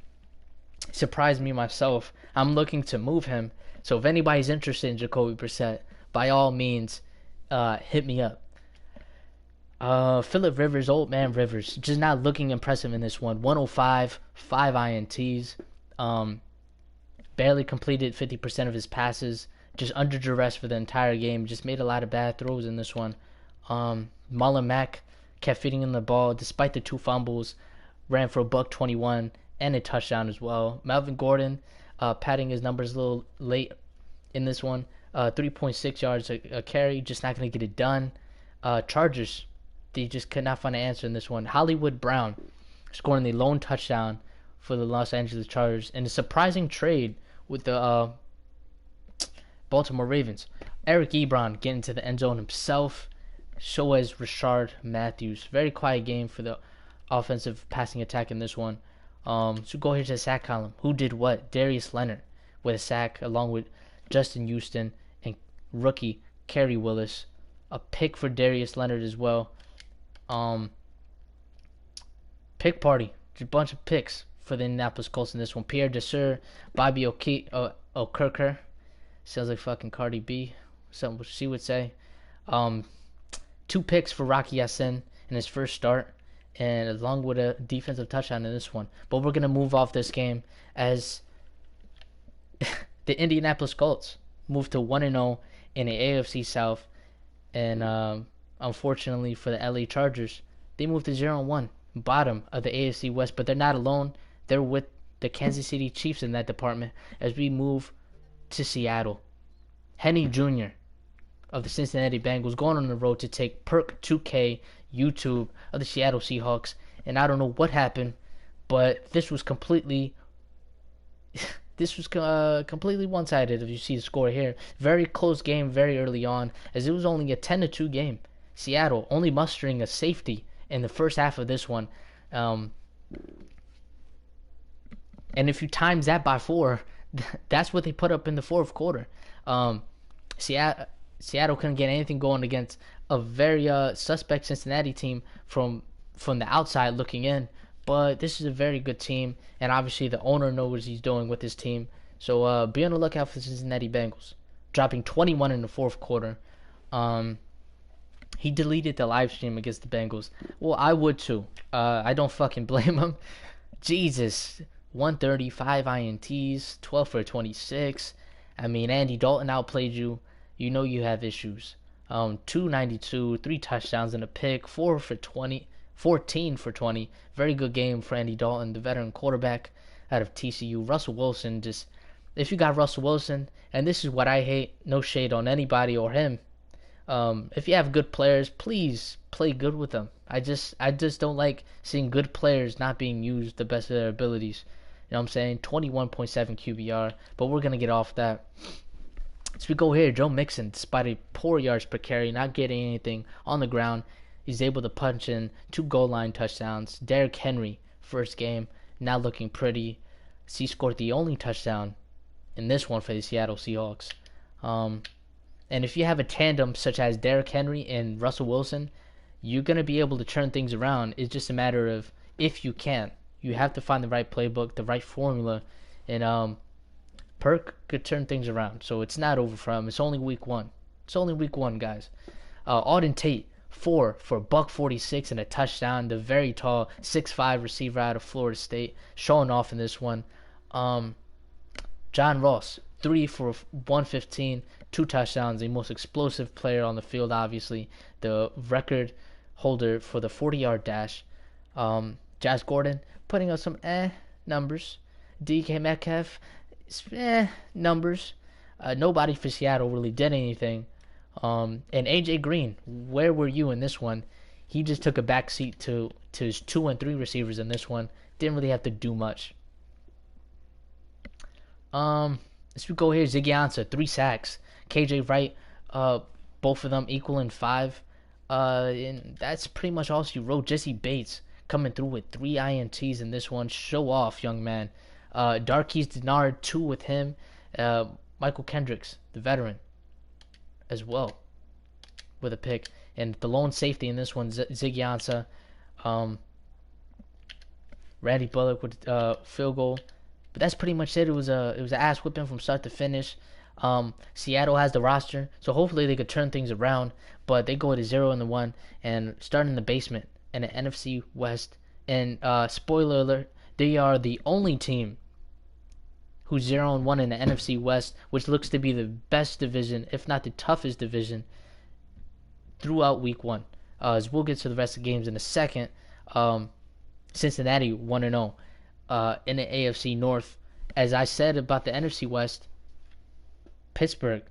Surprised me myself. I'm looking to move him. So if anybody's interested in Jacoby Brissett, by all means, hit me up. Phillip Rivers, old man Rivers, just not looking impressive in this one. 105, 5 INTs. barely completed 50% of his passes, just under duress for the entire game. Just made a lot of bad throws in this one. Marlon Mack kept feeding him the ball despite the 2 fumbles, ran for a $121 and a touchdown as well. Melvin Gordon padding his numbers a little late in this one. 3.6 yards a carry, just not going to get it done. Chargers, they just could not find an answer in this one. Hollywood Brown scoring the lone touchdown for the Los Angeles Chargers in a surprising trade with the Baltimore Ravens. Eric Ebron getting to the end zone himself. So as Rashard Matthews. Very quiet game for the offensive passing attack in this one. So go here to the sack column. Who did what? Darius Leonard with a sack along with Justin Houston and rookie Kerry Willis. A pick for Darius Leonard as well. Pick party. Just a bunch of picks for the Indianapolis Colts in this one. Pierre Desir, Bobby O'Kirker. Sounds like fucking Cardi B. Something she would say. 2 picks for Rocky Ya-Sin in his first start, and along with a defensive touchdown in this one. But we're going to move off this game as the Indianapolis Colts moved to 1-0 in the AFC South. And unfortunately for the LA Chargers, they moved to 0-1, bottom of the AFC West. But they're not alone. They're with the Kansas City Chiefs in that department as we move to Seattle. Henny Jr. of the Cincinnati Bengals going on the road to take Perk 2K YouTube of the Seattle Seahawks. And I don't know what happened, but this was completely one-sided. If you see the score here, very close game very early on, as it was only a 10-2 game. Seattle only mustering a safety in the first half of this one. And if you times that by 4, that's what they put up in the fourth quarter. Seattle couldn't get anything going against a very suspect Cincinnati team from the outside looking in. But this is a very good team, and obviously the owner knows what he's doing with his team. So be on the lookout for the Cincinnati Bengals, dropping 21 in the fourth quarter. He deleted the live stream against the Bengals. Well, I would too. I don't fucking blame him. Jesus, 135 INTs, 12 for 26. I mean, Andy Dalton outplayed you. You know you have issues. 292, 3 touchdowns and a pick, 14 for 20. Very good game for Andy Dalton, the veteran quarterback out of TCU. Russell Wilson, just if you got Russell Wilson, and this is what I hate, no shade on anybody or him. If you have good players, please play good with them. I just don't like seeing good players not being used the best of their abilities. You know what I'm saying? 21.7 QBR, but we're gonna get off that. So we go here. Joe Mixon, despite a poor yards per carry, not getting anything on the ground, he's able to punch in 2 goal line touchdowns. Derrick Henry, first game, not looking pretty. He scored the only touchdown in this one for the Seattle Seahawks. And if you have a tandem such as Derrick Henry and Russell Wilson, you're going to be able to turn things around. It's just a matter of if you can. You have to find the right playbook, the right formula, and Perk could turn things around. So it's not over for him. It's only week 1. It's only week 1, guys. Auden Tate, 4 for $146 and a touchdown. The very tall 6'5" receiver out of Florida State, showing off in this one. John Ross, 3 for 115, 2 touchdowns. The most explosive player on the field, obviously. The record holder for the 40-yard dash. Josh Gordon putting up some numbers. DK Metcalf, numbers. Nobody for Seattle really did anything. And AJ Green, where were you in this one? He just took a back seat to his 2 and 3 receivers in this one. Didn't really have to do much. As we go here, Ziggy Ansah, 3 sacks. KJ Wright, both of them equaling 5. And that's pretty much all she wrote. Jesse Bates coming through with 3 INTs in this one. Show off, young man. Darqueze Dennard, 2 with him. Michael Kendricks, the veteran, as well, with a pick. And the lone safety in this one, Ziggy Ansah. Randy Bullock with field goal. But that's pretty much it. It was an ass whipping from start to finish. Seattle has the roster, so hopefully they could turn things around. But they go to 0-1 and start in the basement in the NFC West. And spoiler alert, they are the only team who's 0-1 in the NFC West, which looks to be the best division, if not the toughest division, throughout Week 1. As we'll get to the rest of the games in a second. Cincinnati 1-0 in the AFC North. As I said about the NFC West, Pittsburgh,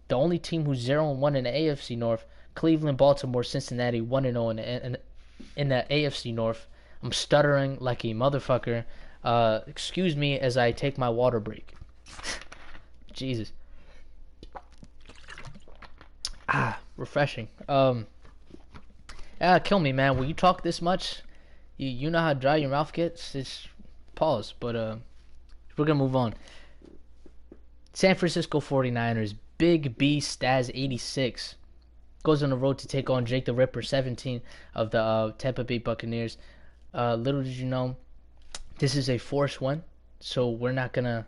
the only team who's 0-1 in the AFC North. Cleveland, Baltimore, Cincinnati 1-0 in the AFC North. I'm stuttering like a motherfucker. Excuse me as I take my water break. Jesus. Refreshing. Kill me, man. When you talk this much, you know how dry your mouth gets. It's pause, but we're gonna move on. San Francisco 49ers, Big B Staz 86 goes on the road to take on Jake the Ripper 17 of the Tampa Bay Buccaneers. Little did you know, this is a forced one, so we're not gonna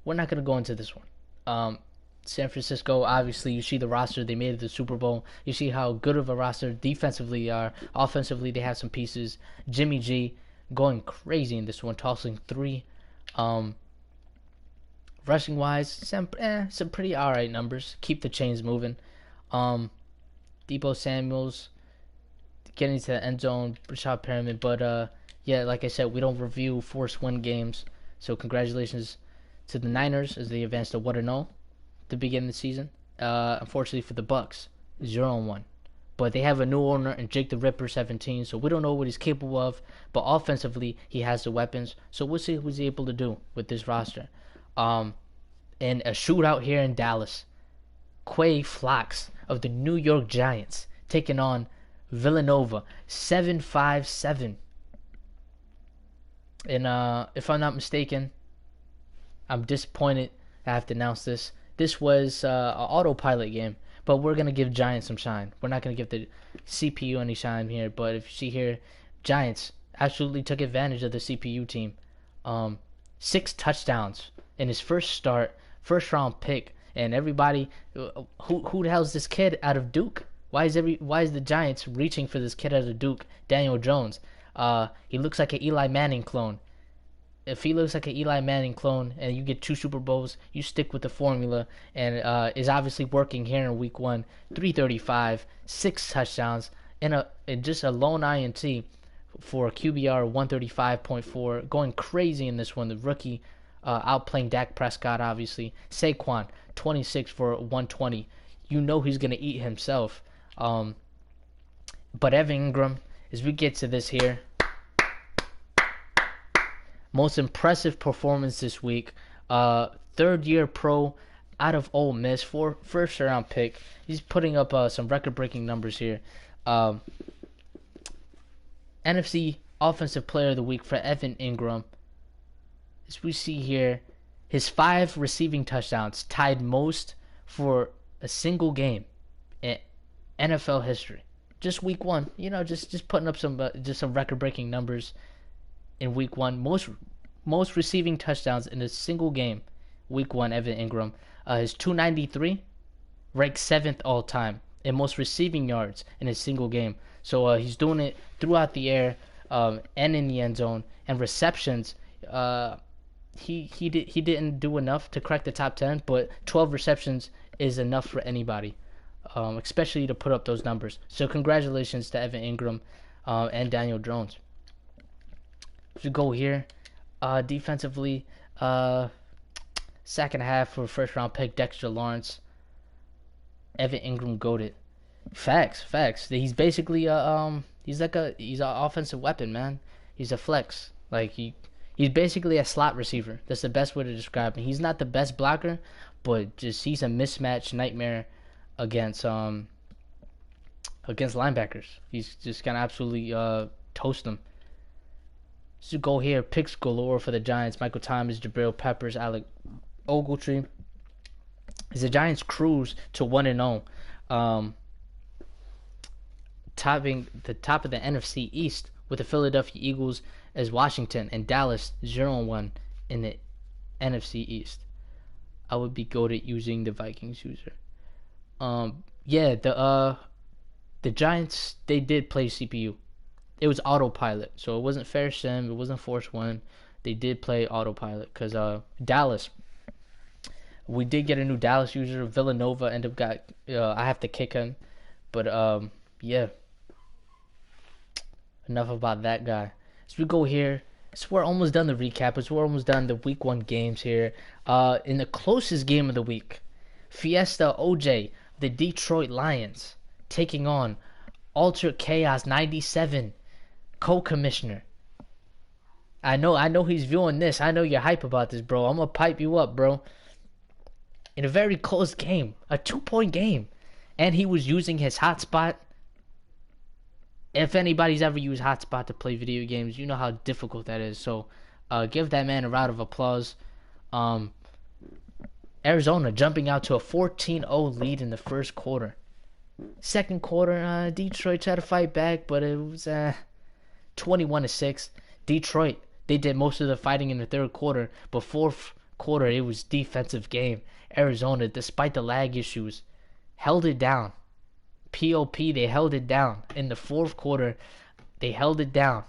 go into this one. San Francisco, obviously, you see the roster. They made it to the Super Bowl. You see how good of a roster defensively are. Offensively, they have some pieces. Jimmy G going crazy in this one, tossing 3. Rushing-wise, some pretty alright numbers. Keep the chains moving. Deebo Samuels getting to the end zone, Rashad Perriman. But, yeah, like I said, we don't review forced win games. So congratulations to the Niners as they advance to 1-0 to begin the season. Unfortunately for the Bucs, 0-1. But they have a new owner in Jake the Ripper 17, so we don't know what he's capable of. But offensively, he has the weapons. So we'll see what he's able to do with this roster. And a shootout here in Dallas. Quay Flocks of the New York Giants taking on Villanova 7-5-7. And if I'm not mistaken, I'm disappointed I have to announce this. This was an autopilot game, but we're going to give Giants some shine. We're not going to give the CPU any shine here, but if you see here, Giants absolutely took advantage of the CPU team. 6 touchdowns in his first start, first round pick, and everybody, who the hell is this kid out of Duke? Why is the Giants reaching for this kid out of Duke, Daniel Jones? He looks like an Eli Manning clone. If he looks like an Eli Manning clone and you get 2 Super Bowls, you stick with the formula, and is obviously working here in Week 1. 335, 6 touchdowns, and just a lone INT for a QBR 135.4. Going crazy in this one. The rookie outplaying Dak Prescott, obviously. Saquon, 26 for 120. You know he's going to eat himself. But Evan Ingram, as we get to this here, most impressive performance this week. 3rd-year pro out of Ole Miss, first-round pick. He's putting up some record-breaking numbers here. NFC Offensive Player of the Week for Evan Ingram. As we see here, his 5 receiving touchdowns tied most for a single game in NFL history. Just Week 1, just putting up some record-breaking numbers. In Week 1, most receiving touchdowns in a single game. Week 1, Evan Ingram. His 293 ranked 7th all time in most receiving yards in a single game. So he's doing it throughout the air and in the end zone. And receptions, he didn't do enough to crack the top 10, but 12 receptions is enough for anybody, especially to put up those numbers. So congratulations to Evan Ingram and Daniel Jones. To go here, defensively, sack and a half for first round pick Dexter Lawrence. Evan Ingram goated. Facts. He's basically he's an offensive weapon, man. He's a flex. Like he's basically a slot receiver. That's the best way to describe him. He's not the best blocker, but just he's a mismatch nightmare against linebackers. He's just gonna absolutely toast them. So go here, picks galore for the Giants. Michael Thomas, Jabril Peppers, Alec Ogletree. As the Giants cruise to 1-0, topping the top of the NFC East with the Philadelphia Eagles as Washington and Dallas 0-1 in the NFC East. I would be goated using the Vikings user. The Giants, they did play CPU. It was autopilot, so it wasn't fair sim, it wasn't force one. they did play autopilot because Dallas. We did get a new Dallas user. Villanova ended up I have to kick him, but yeah. Enough about that guy. As we go here, so we're almost done the recap. As we're almost done the week 1 games here. In the closest game of the week, Fiesta OJ, the Detroit Lions, taking on Alter Chaos 97, co-commissioner. I know he's viewing this. I know you're hype about this, bro. I'm gonna pipe you up, bro. In a very close game, a 2-point game, and he was using his hotspot. If anybody's ever used hotspot to play video games, you know how difficult that is. So, give that man a round of applause. Arizona jumping out to a 14-0 lead in the first quarter. Second quarter, Detroit tried to fight back, but it was 21-6. Detroit, they did most of the fighting in the third quarter, but fourth quarter it was defensive game. Arizona, despite the lag issues, held it down. POP, they held it down. In the fourth quarter, they held it down.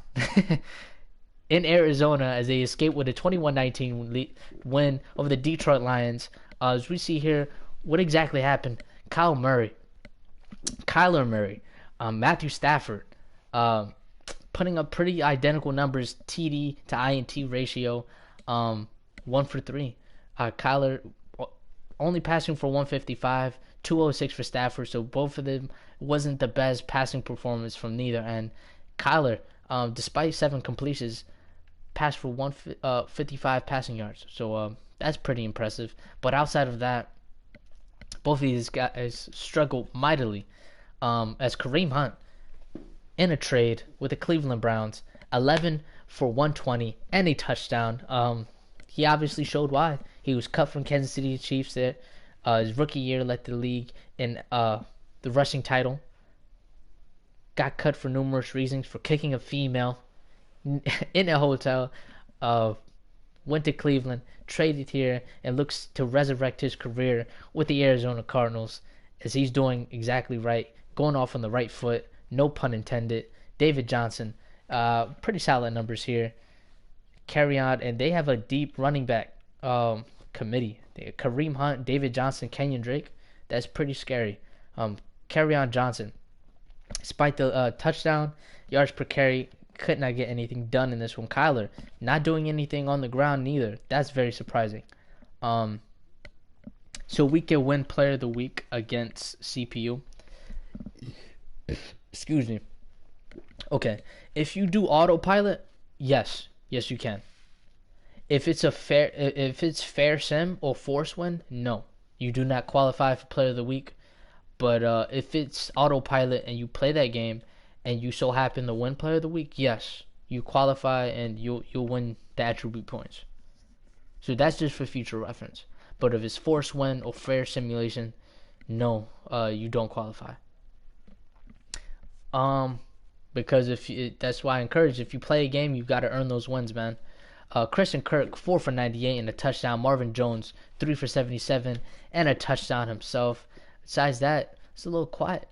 In Arizona, as they escaped with a 21-19 win over the Detroit Lions. As we see here, what exactly happened? Kyler Murray, Matthew Stafford, putting up pretty identical numbers, TD to INT ratio, 1 for 3. Kyler only passing for 155, 206 for Stafford, so both of them wasn't the best passing performance from neither end. Kyler, despite 7 completions, passed for 155 passing yards, so that's pretty impressive. But outside of that, both of these guys struggled mightily. As Kareem Hunt, in a trade with the Cleveland Browns, 11 for 120 and a touchdown. He obviously showed why. He was cut from Kansas City Chiefs there. His rookie year led the league in the rushing title. Got cut for numerous reasons, for kicking a female in a hotel. Went to Cleveland, traded here, and looks to resurrect his career with the Arizona Cardinals, as he's doing exactly right, going off on the right foot, no pun intended. David Johnson, pretty solid numbers here. Carry on, and they have a deep running back committee. Kareem Hunt, David Johnson, Kenyon Drake. That's pretty scary. Carry on Johnson, despite the touchdown yards per carry, could not get anything done in this one. Kyler not doing anything on the ground neither. That's very surprising. So we can win player of the week against CPU. Excuse me. Okay, if you do autopilot, yes you can. If it's fair sim or force win, no, you do not qualify for player of the week. But if it's autopilot and you play that game and you so happen to win player of the week, yes, you qualify and you'll win the attribute points. So that's just for future reference. But if it's force win or fair simulation, no, you don't qualify. Because that's why I encourage, if you play a game, you got to earn those wins, man. Christian Kirk, 4 for 98 and a touchdown. Marvin Jones, 3 for 77 and a touchdown himself. Besides that, it's a little quiet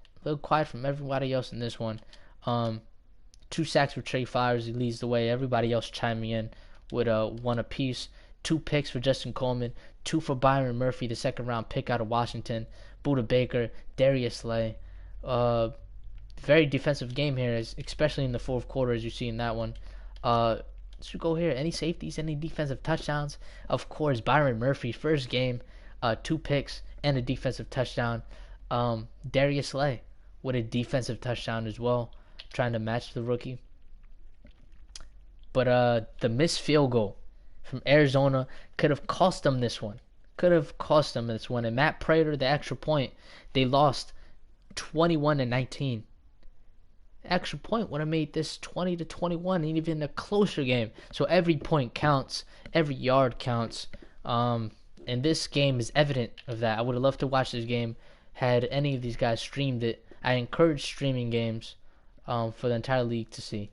from everybody else in this one. 2 sacks for Trey Flowers, he leads the way. Everybody else chiming in with 1 apiece. 2 picks for Justin Coleman, 2 for Byron Murphy, the second round pick out of Washington. Buda Baker, Darius Slay. Very defensive game here, especially in the fourth quarter, as you see in that one. So go here. Any safeties, any defensive touchdowns? Of course, Byron Murphy, first game, 2 picks and a defensive touchdown. Darius Slay with a defensive touchdown as well, trying to match the rookie. But the missed field goal from Arizona could have cost them this one. And Matt Prater, the extra point, they lost 21-19. Extra point would have made this 20-21 and even a closer game. So every point counts, every yard counts. And this game is evident of that. I would have loved to watch this game had any of these guys streamed it. I encourage streaming games for the entire league to see.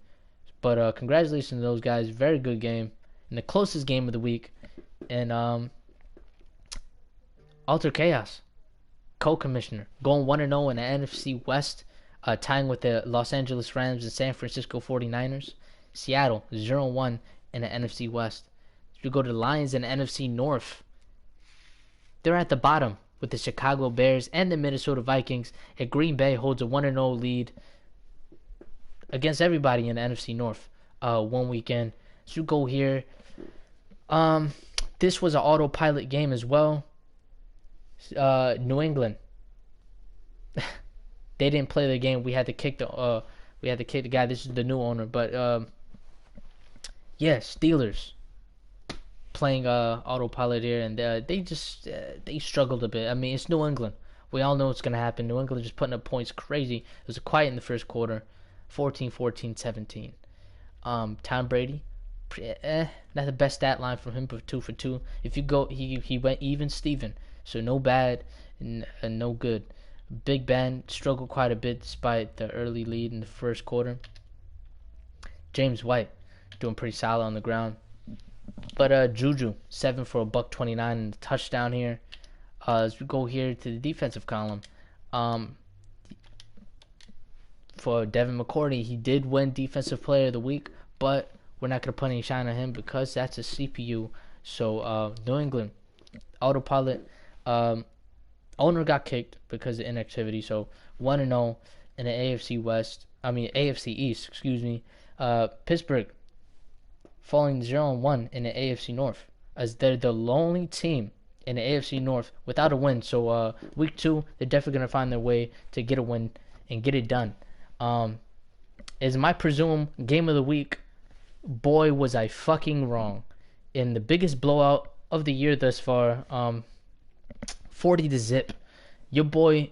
But congratulations to those guys. Very good game. And the closest game of the week. And Alter Chaos, co-commissioner, going 1-0 in the NFC West. Tying with the Los Angeles Rams and San Francisco 49ers. Seattle 0-1 in the NFC West. You go to the Lions in the NFC North. They're at the bottom with the Chicago Bears and the Minnesota Vikings. And Green Bay holds a 1-0 lead against everybody in the NFC North. One weekend. So you go here. This was an autopilot game as well. New England. They didn't play the game. We had to kick the guy. This is the new owner, but yeah, Steelers playing autopilot here, and they struggled a bit. I mean, it's New England. We all know what's gonna happen. New England just putting up points crazy. It was quiet in the first quarter, 14-14, 17. Tom Brady, not the best stat line from him, but 2 for 2. If you go, he went even Steven, so no bad and no good. Big Ben struggled quite a bit despite the early lead in the first quarter. James White doing pretty solid on the ground. But Juju, 7 for $129 and a touchdown here. As we go here to the defensive column, for Devin McCourty, he did win Defensive Player of the Week, but we're not going to put any shine on him because that's a CPU. So New England, autopilot. Owner got kicked because of inactivity, so 1-0 in the AFC East, excuse me. Pittsburgh falling 0-1 in the AFC North, as they're the lonely team in the AFC North without a win. So week 2, they're definitely gonna find their way to get a win and get it done. Is my presumed game of the week? Boy, was I fucking wrong. In the biggest blowout of the year thus far, 40-0. Your boy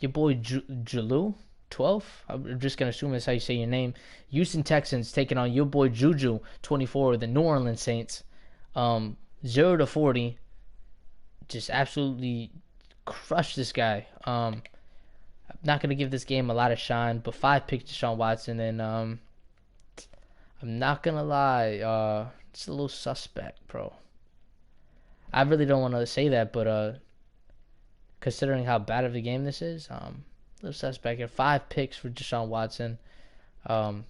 Jalu 12. I'm just gonna assume that's how you say your name. Houston Texans taking on your boy Juju 24, the New Orleans Saints. 0-40. Just absolutely crushed this guy. I'm not gonna give this game a lot of shine, but 5 picks to Deshaun Watson, and I'm not gonna lie, it's a little suspect, bro. I really don't want to say that, but considering how bad of a game this is, a little suspect here. 5 picks for Deshaun Watson. Kamara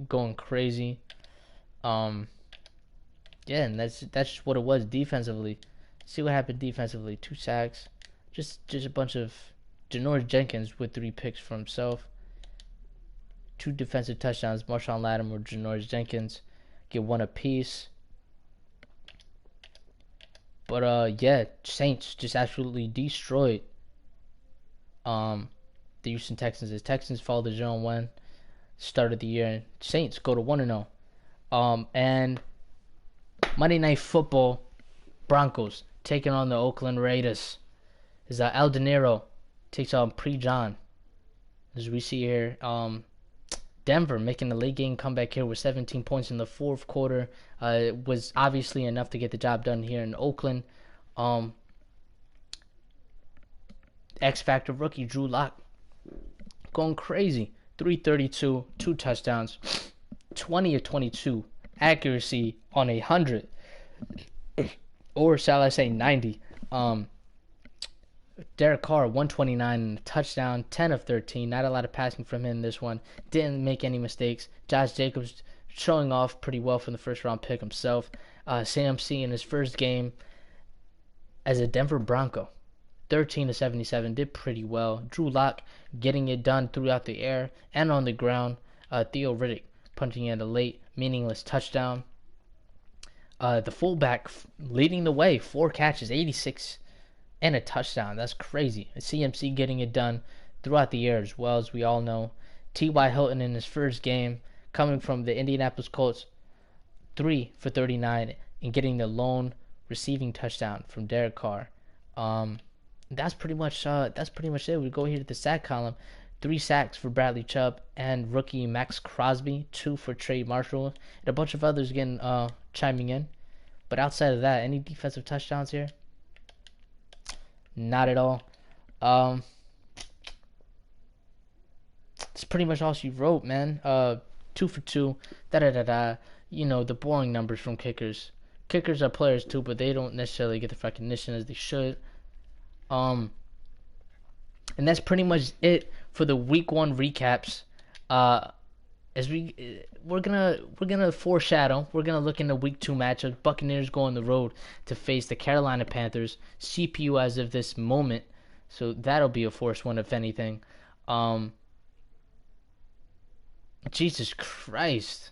going crazy. Yeah, and that's just what it was defensively. See what happened defensively. 2 sacks. Just a bunch of Janoris Jenkins with 3 picks for himself. 2 defensive touchdowns. Marshawn Lattimore, Janoris Jenkins get 1 apiece. But yeah, Saints just absolutely destroyed the Houston Texans. The Texans fall to 0-1 start of the year, and Saints go to 1-0. And Monday Night Football, Broncos taking on the Oakland Raiders. Is El Dinero takes on Pre-John. As we see here, Denver making a late game comeback here with 17 points in the fourth quarter. It was obviously enough to get the job done here in Oakland. X Factor rookie Drew Lock going crazy. 332, 2 touchdowns, 20 of 22 accuracy on 100, or shall I say 90. Derek Carr, 129 and a touchdown, 10 of 13. Not a lot of passing from him this one. Didn't make any mistakes. Josh Jacobs showing off pretty well from the first round pick himself. Sam C in his first game as a Denver Bronco, 13 of 77, did pretty well. Drew Lock getting it done throughout the air and on the ground. Theo Riddick punching in a late, meaningless touchdown. The fullback leading the way, 4 catches, 86 and a touchdown. That's crazy. CMC getting it done throughout the air as well, as we all know. T.Y. Hilton in his first game, coming from the Indianapolis Colts, 3 for 39 and getting the lone receiving touchdown from Derek Carr. That's pretty much it. We go here to the sack column. 3 sacks for Bradley Chubb and rookie Max Crosby, 2 for Trey Marshall, and a bunch of others again chiming in. But outside of that, any defensive touchdowns here? Not at all. It's pretty much all she wrote, man. 2 for 2. You know, the boring numbers from kickers. Kickers are players too, but they don't necessarily get the recognition as they should. And that's pretty much it for the week 1 recaps. as we're gonna foreshadow. We're gonna look into week 2 matchups. Buccaneers go on the road to face the Carolina Panthers. CPU as of this moment, so that'll be a forced one if anything. Um, Jesus Christ,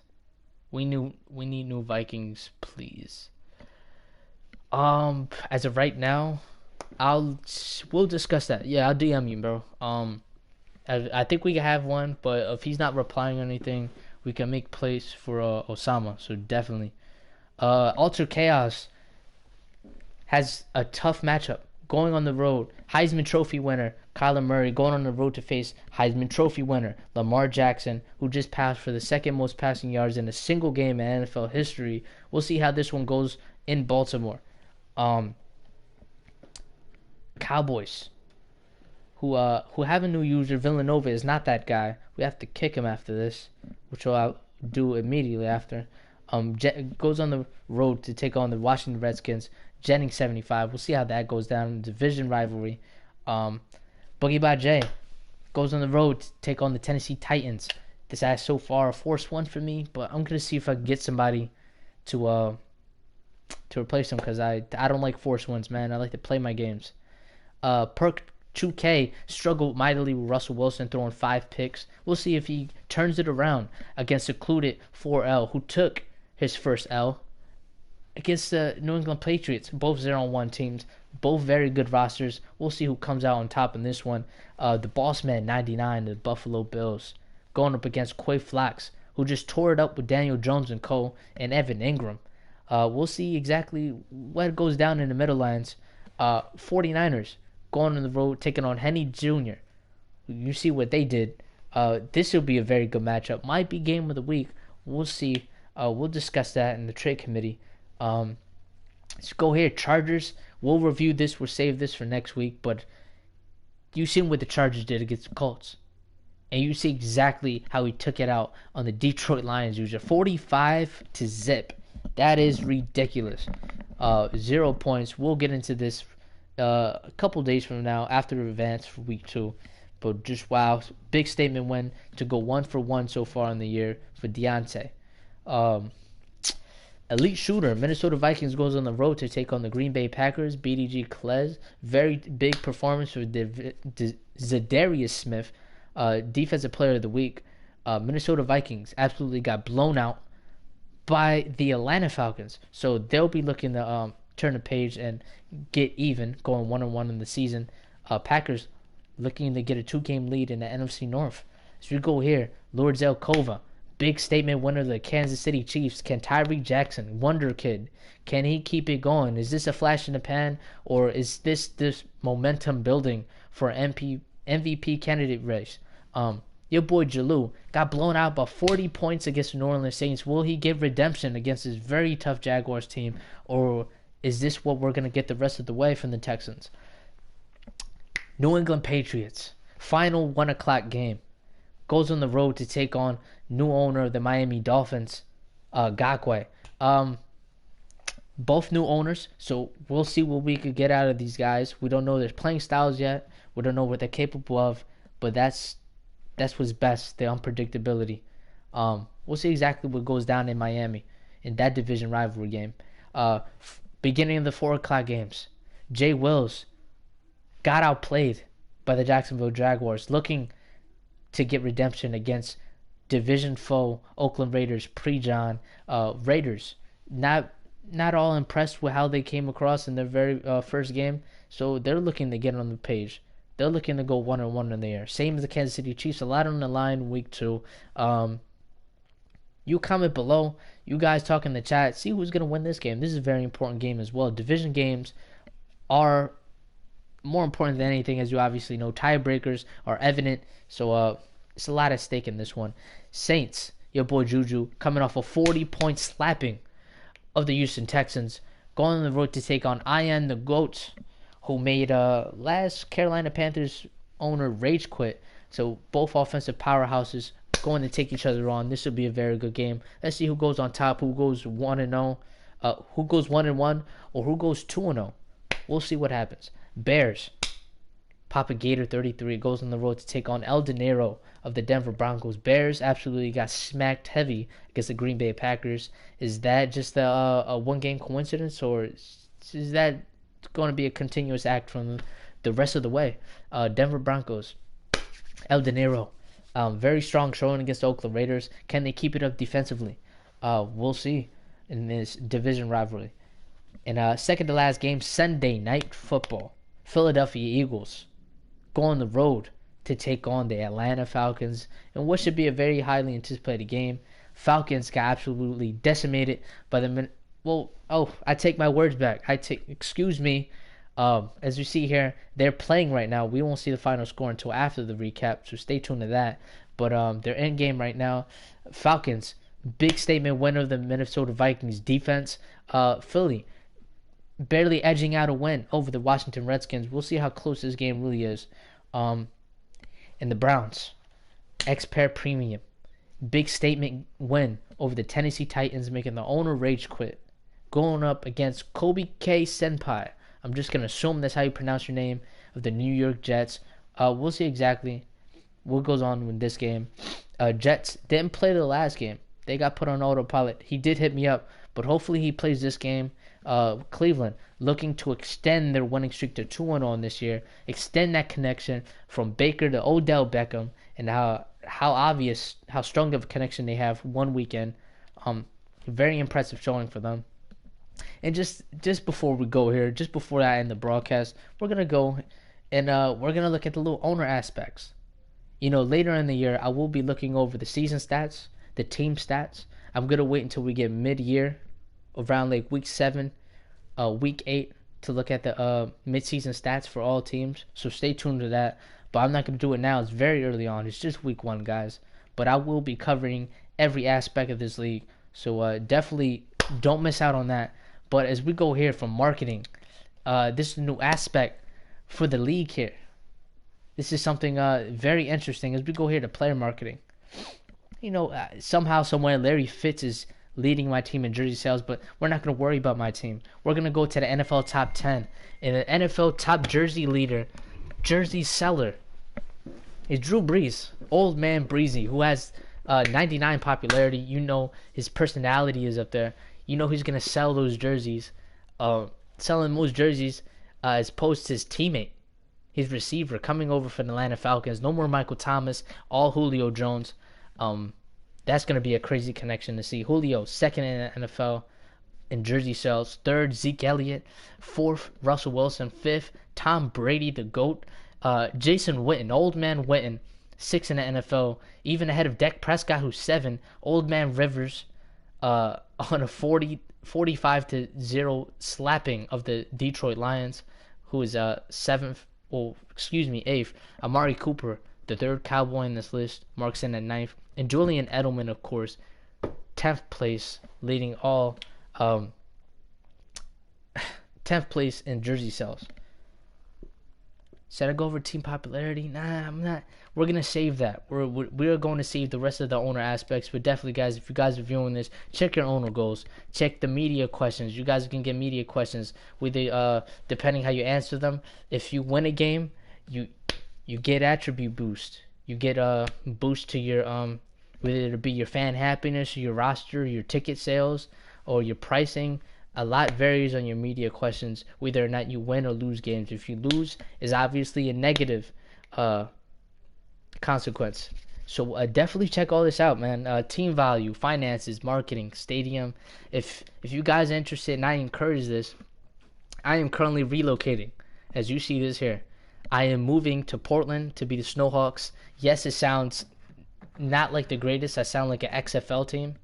we need new Vikings, please. As of right now, we'll discuss that. Yeah, I'll DM you, bro. I think we can have one, but if he's not replying or anything, we can make place for Osama. So definitely. Ultra Chaos has a tough matchup going on the road. Heisman Trophy winner Kyler Murray going on the road to face Heisman Trophy winner Lamar Jackson, who just passed for the second most passing yards in a single game in NFL history. We'll see how this one goes in Baltimore. Cowboys, who have a new user. Villanova is not that guy. We have to kick him after this, which I'll do immediately after. Goes on the road to take on the Washington Redskins. Jennings 75. We'll see how that goes down in the division rivalry. Boogie Bajay goes on the road to take on the Tennessee Titans. This is so far a forced one for me, but I'm gonna see if I can get somebody to replace him, because I don't like forced ones, man. I like to play my games. Perk 2K struggled mightily with Russell Wilson throwing 5 picks. We'll see if he turns it around against secluded 4L, who took his first L against the New England Patriots. Both 0-1 teams, both very good rosters. We'll see who comes out on top in this one. The Boss Man 99, the Buffalo Bills, going up against Quay Flax, who just tore it up with Daniel Jones and Co. and Evan Ingram. We'll see exactly what goes down in the Meadowlands. 49ers going on the road, taking on Henny Jr. You see what they did. This will be a very good matchup. Might be game of the week. We'll see. We'll discuss that in the trade committee. Let's go here. Chargers. We'll review this. We'll save this for next week. But you seen what the Chargers did against the Colts. And you see exactly how he took it out on the Detroit Lions user. 45-0. That is ridiculous. 0 points. We'll get into this a couple days from now after the advance for week 2. But just wow, big statement win to go 1-for-1 so far in the year for Deontay. Elite shooter, Minnesota Vikings goes on the road to take on the Green Bay Packers. BDG Klez, very big performance for Zadarius Smith, defensive player of the week. Minnesota Vikings absolutely got blown out by the Atlanta Falcons, so they'll be looking to turn the page and get even, going 1-1 in the season. Packers looking to get a 2-game lead in the NFC North. As we go here, Lord Zelkova, big statement winner of the Kansas City Chiefs. Can Tyree Jackson, Wonder Kid, can he keep it going? Is this a flash in the pan, or is this momentum building for MVP candidate race? Your boy Jalou got blown out by 40 points against the New Orleans Saints. Will he get redemption against this very tough Jaguars team, or is this what we're going to get the rest of the way from the Texans? New England Patriots, final 1 o'clock game, goes on the road to take on new owner of the Miami Dolphins, Gakwe. Both new owners, so we'll see what we could get out of these guys. We don't know their playing styles yet. We don't know what they're capable of, but that's what's best, the unpredictability. We'll see exactly what goes down in Miami in that division rivalry game. Beginning of the 4 o'clock games, Jay Wills got outplayed by the Jacksonville Jaguars, looking to get redemption against division foe Oakland Raiders. Pre-John Raiders not all impressed with how they came across in their very first game, so they're looking to get on the page. They're looking to go 1-1 in the air. Same as the Kansas City Chiefs. A lot on the line week 2. You comment below. You guys talk in the chat. See who's going to win this game. This is a very important game as well. Division games are more important than anything, as you obviously know. Tiebreakers are evident. So it's a lot at stake in this one. Saints, your boy Juju, coming off a 40-point slapping of the Houston Texans. Going on the road to take on Ian the Goat, who made last Carolina Panthers owner rage quit. So both offensive powerhouses going to take each other on. This will be a very good game. Let's see who goes on top, who goes 1-0, who goes 1-1, or who goes 2-0. We'll see what happens. Bears Papa Gator 33 goes on the road to take on El Dinero of the Denver Broncos. Bears absolutely got smacked heavy against the Green Bay Packers. Is that just a one-game coincidence, or is that going to be a continuous act from the rest of the way? Denver Broncos, El Dinero, very strong showing against the Oakland Raiders. Can they keep it up defensively? We'll see in this division rivalry. And second to last game, Sunday Night Football. Philadelphia Eagles go on the road to take on the Atlanta Falcons in what should be a very highly anticipated game. Falcons got absolutely decimated by the I take my words back. Excuse me. As you see here, they're playing right now. We won't see the final score until after the recap, so stay tuned to that. But they're in game right now. Falcons, big statement win of the Minnesota Vikings defense. Philly barely edging out a win over the Washington Redskins. We'll see how close this game really is. And the Browns, X-Pair Premium, big statement win over the Tennessee Titans, making the owner rage quit. Going up against Kobe K. Senpai. I'm just going to assume that's how you pronounce your name, of the New York Jets. We'll see exactly what goes on with this game. Jets didn't play the last game. They got put on autopilot. He did hit me up, but hopefully he plays this game. Cleveland looking to extend their winning streak to 2-1 this year, extend that connection from Baker to Odell Beckham, and how obvious, how strong of a connection they have one weekend. Very impressive showing for them. And just before we go here, just before I end the broadcast, we're gonna go and we're gonna look at the little owner aspects. Later in the year, I will be looking over the season stats, the team stats. I'm gonna wait until we get mid-year, around like week 7, week 8, to look at the mid-season stats for all teams. So stay tuned to that. But I'm not gonna do it now. It's very early on. It's just week 1, guys. But I will be covering every aspect of this league. So definitely don't miss out on that. But as we go here from marketing, this is a new aspect for the league here. This is something very interesting as we go here to player marketing. Somehow, somewhere, Larry Fitz is leading my team in jersey sales, but we're not going to worry about my team. We're going to go to the NFL Top 10. And the NFL Top Jersey leader, jersey seller, is Drew Brees, old man Breezy, who has 99 popularity. His personality is up there. He's going to sell those jerseys, selling most jerseys as opposed to his teammate, his receiver, coming over from the Atlanta Falcons. No more Michael Thomas, all Julio Jones. That's going to be a crazy connection to see. Julio, second in the NFL in jersey sales. Third, Zeke Elliott. Fourth, Russell Wilson. Fifth, Tom Brady, the GOAT. Jason Witten, old man Witten, sixth in the NFL. Even ahead of Dak Prescott, who's 7. Old man Rivers, on a 45-0 slapping of the Detroit Lions, who is 7th. 8th. Amari Cooper, the 3rd Cowboy in this list, marks in at 9th. And Julian Edelman, of course, 10th place, leading all 10th place in jersey sales. Should I go over team popularity? Nah, I'm not. We're going to save that. We're going to save the rest of the owner aspects. But definitely, guys, if you guys are viewing this, check your owner goals. Check the media questions. You guys can get media questions with depending how you answer them. If you win a game, you get attribute boost. You get a boost to your whether it be your fan happiness, or your roster, your ticket sales, or your pricing. A lot varies on your media questions, whether or not you win or lose games. If you lose, is obviously a negative consequence. So definitely check all this out, man. Team value, finances, marketing, stadium. If you guys are interested, and I encourage this, I am currently relocating. As you see this here, I am moving to Portland to be the Snowhawks. Yes, it sounds not like the greatest. I sound like an XFL team,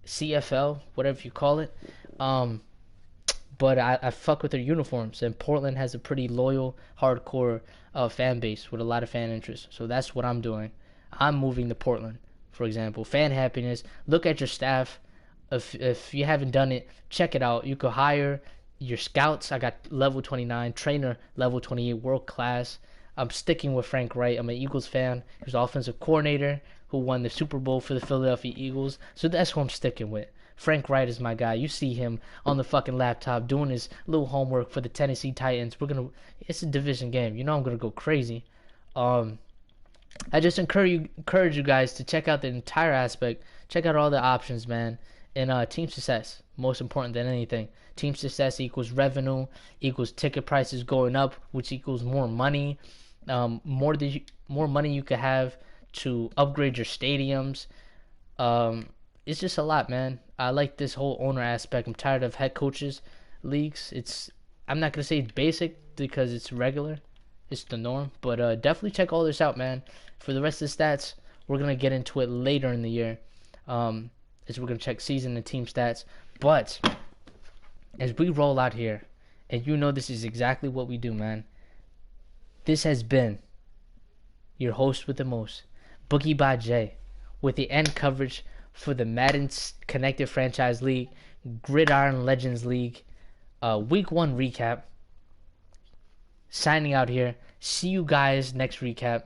CFL, whatever you call it. But I fuck with their uniforms, and Portland has a pretty loyal, hardcore fan base with a lot of fan interest. So that's what I'm doing. I'm moving to Portland, for example. Fan happiness. Look at your staff. If you haven't done it, check it out. You could hire your scouts. I got level 29, trainer level 28, world class. I'm sticking with Frank Wright. I'm an Eagles fan. He's offensive coordinator who won the Super Bowl for the Philadelphia Eagles. So that's who I'm sticking with. Frank Wright is my guy. You see him on the fucking laptop doing his little homework for the Tennessee Titans. It's a division game. You know I'm gonna go crazy. I just encourage you guys to check out the entire aspect. Check out all the options, man. And team success, most important than anything. Team success equals revenue, equals ticket prices going up, which equals more money. More money you could have to upgrade your stadiums. It's just a lot, man. I like this whole owner aspect. I'm tired of head coaches leagues. I'm not gonna say it's basic because it's regular. It's the norm, but definitely check all this out, man. For the rest of the stats, we're gonna get into it later in the year, as we're gonna check season and team stats. But as we roll out here, and you know this is exactly what we do, man. This has been your host with the most, Boogie by Jay, with the end coverage for the Madden Connected Franchise League, Gridiron Legends League, Week 1 recap. Signing out here. See you guys next recap.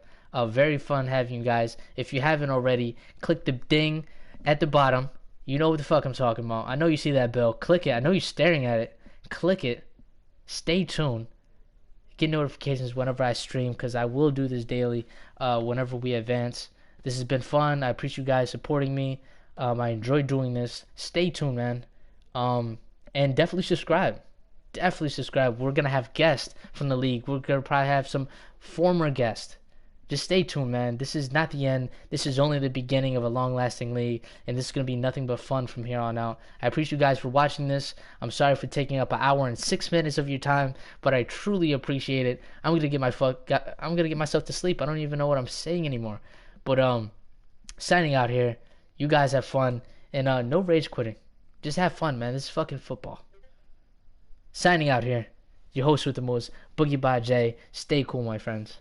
Very fun having you guys. If you haven't already, click the ding at the bottom. You know what the fuck I'm talking about. I know you see that bell. Click it. I know you're staring at it. Click it. Stay tuned. Get notifications whenever I stream, because I will do this daily whenever we advance. This has been fun. I appreciate you guys supporting me. I enjoy doing this. Stay tuned, man. And definitely subscribe. Definitely subscribe. We're going to have guests from the league. We're going to probably have some former guests. Just stay tuned, man. This is not the end. This is only the beginning of a long-lasting league, and this is going to be nothing but fun from here on out. I appreciate you guys for watching this. I'm sorry for taking up an hour and 6 minutes of your time, but I truly appreciate it. I'm going to get myself to sleep. I don't even know what I'm saying anymore. But signing out here. You guys have fun, and no rage quitting. Just have fun, man. This is fucking football. Signing out here, your host with the most, Boogie by Jay. Stay cool, my friends.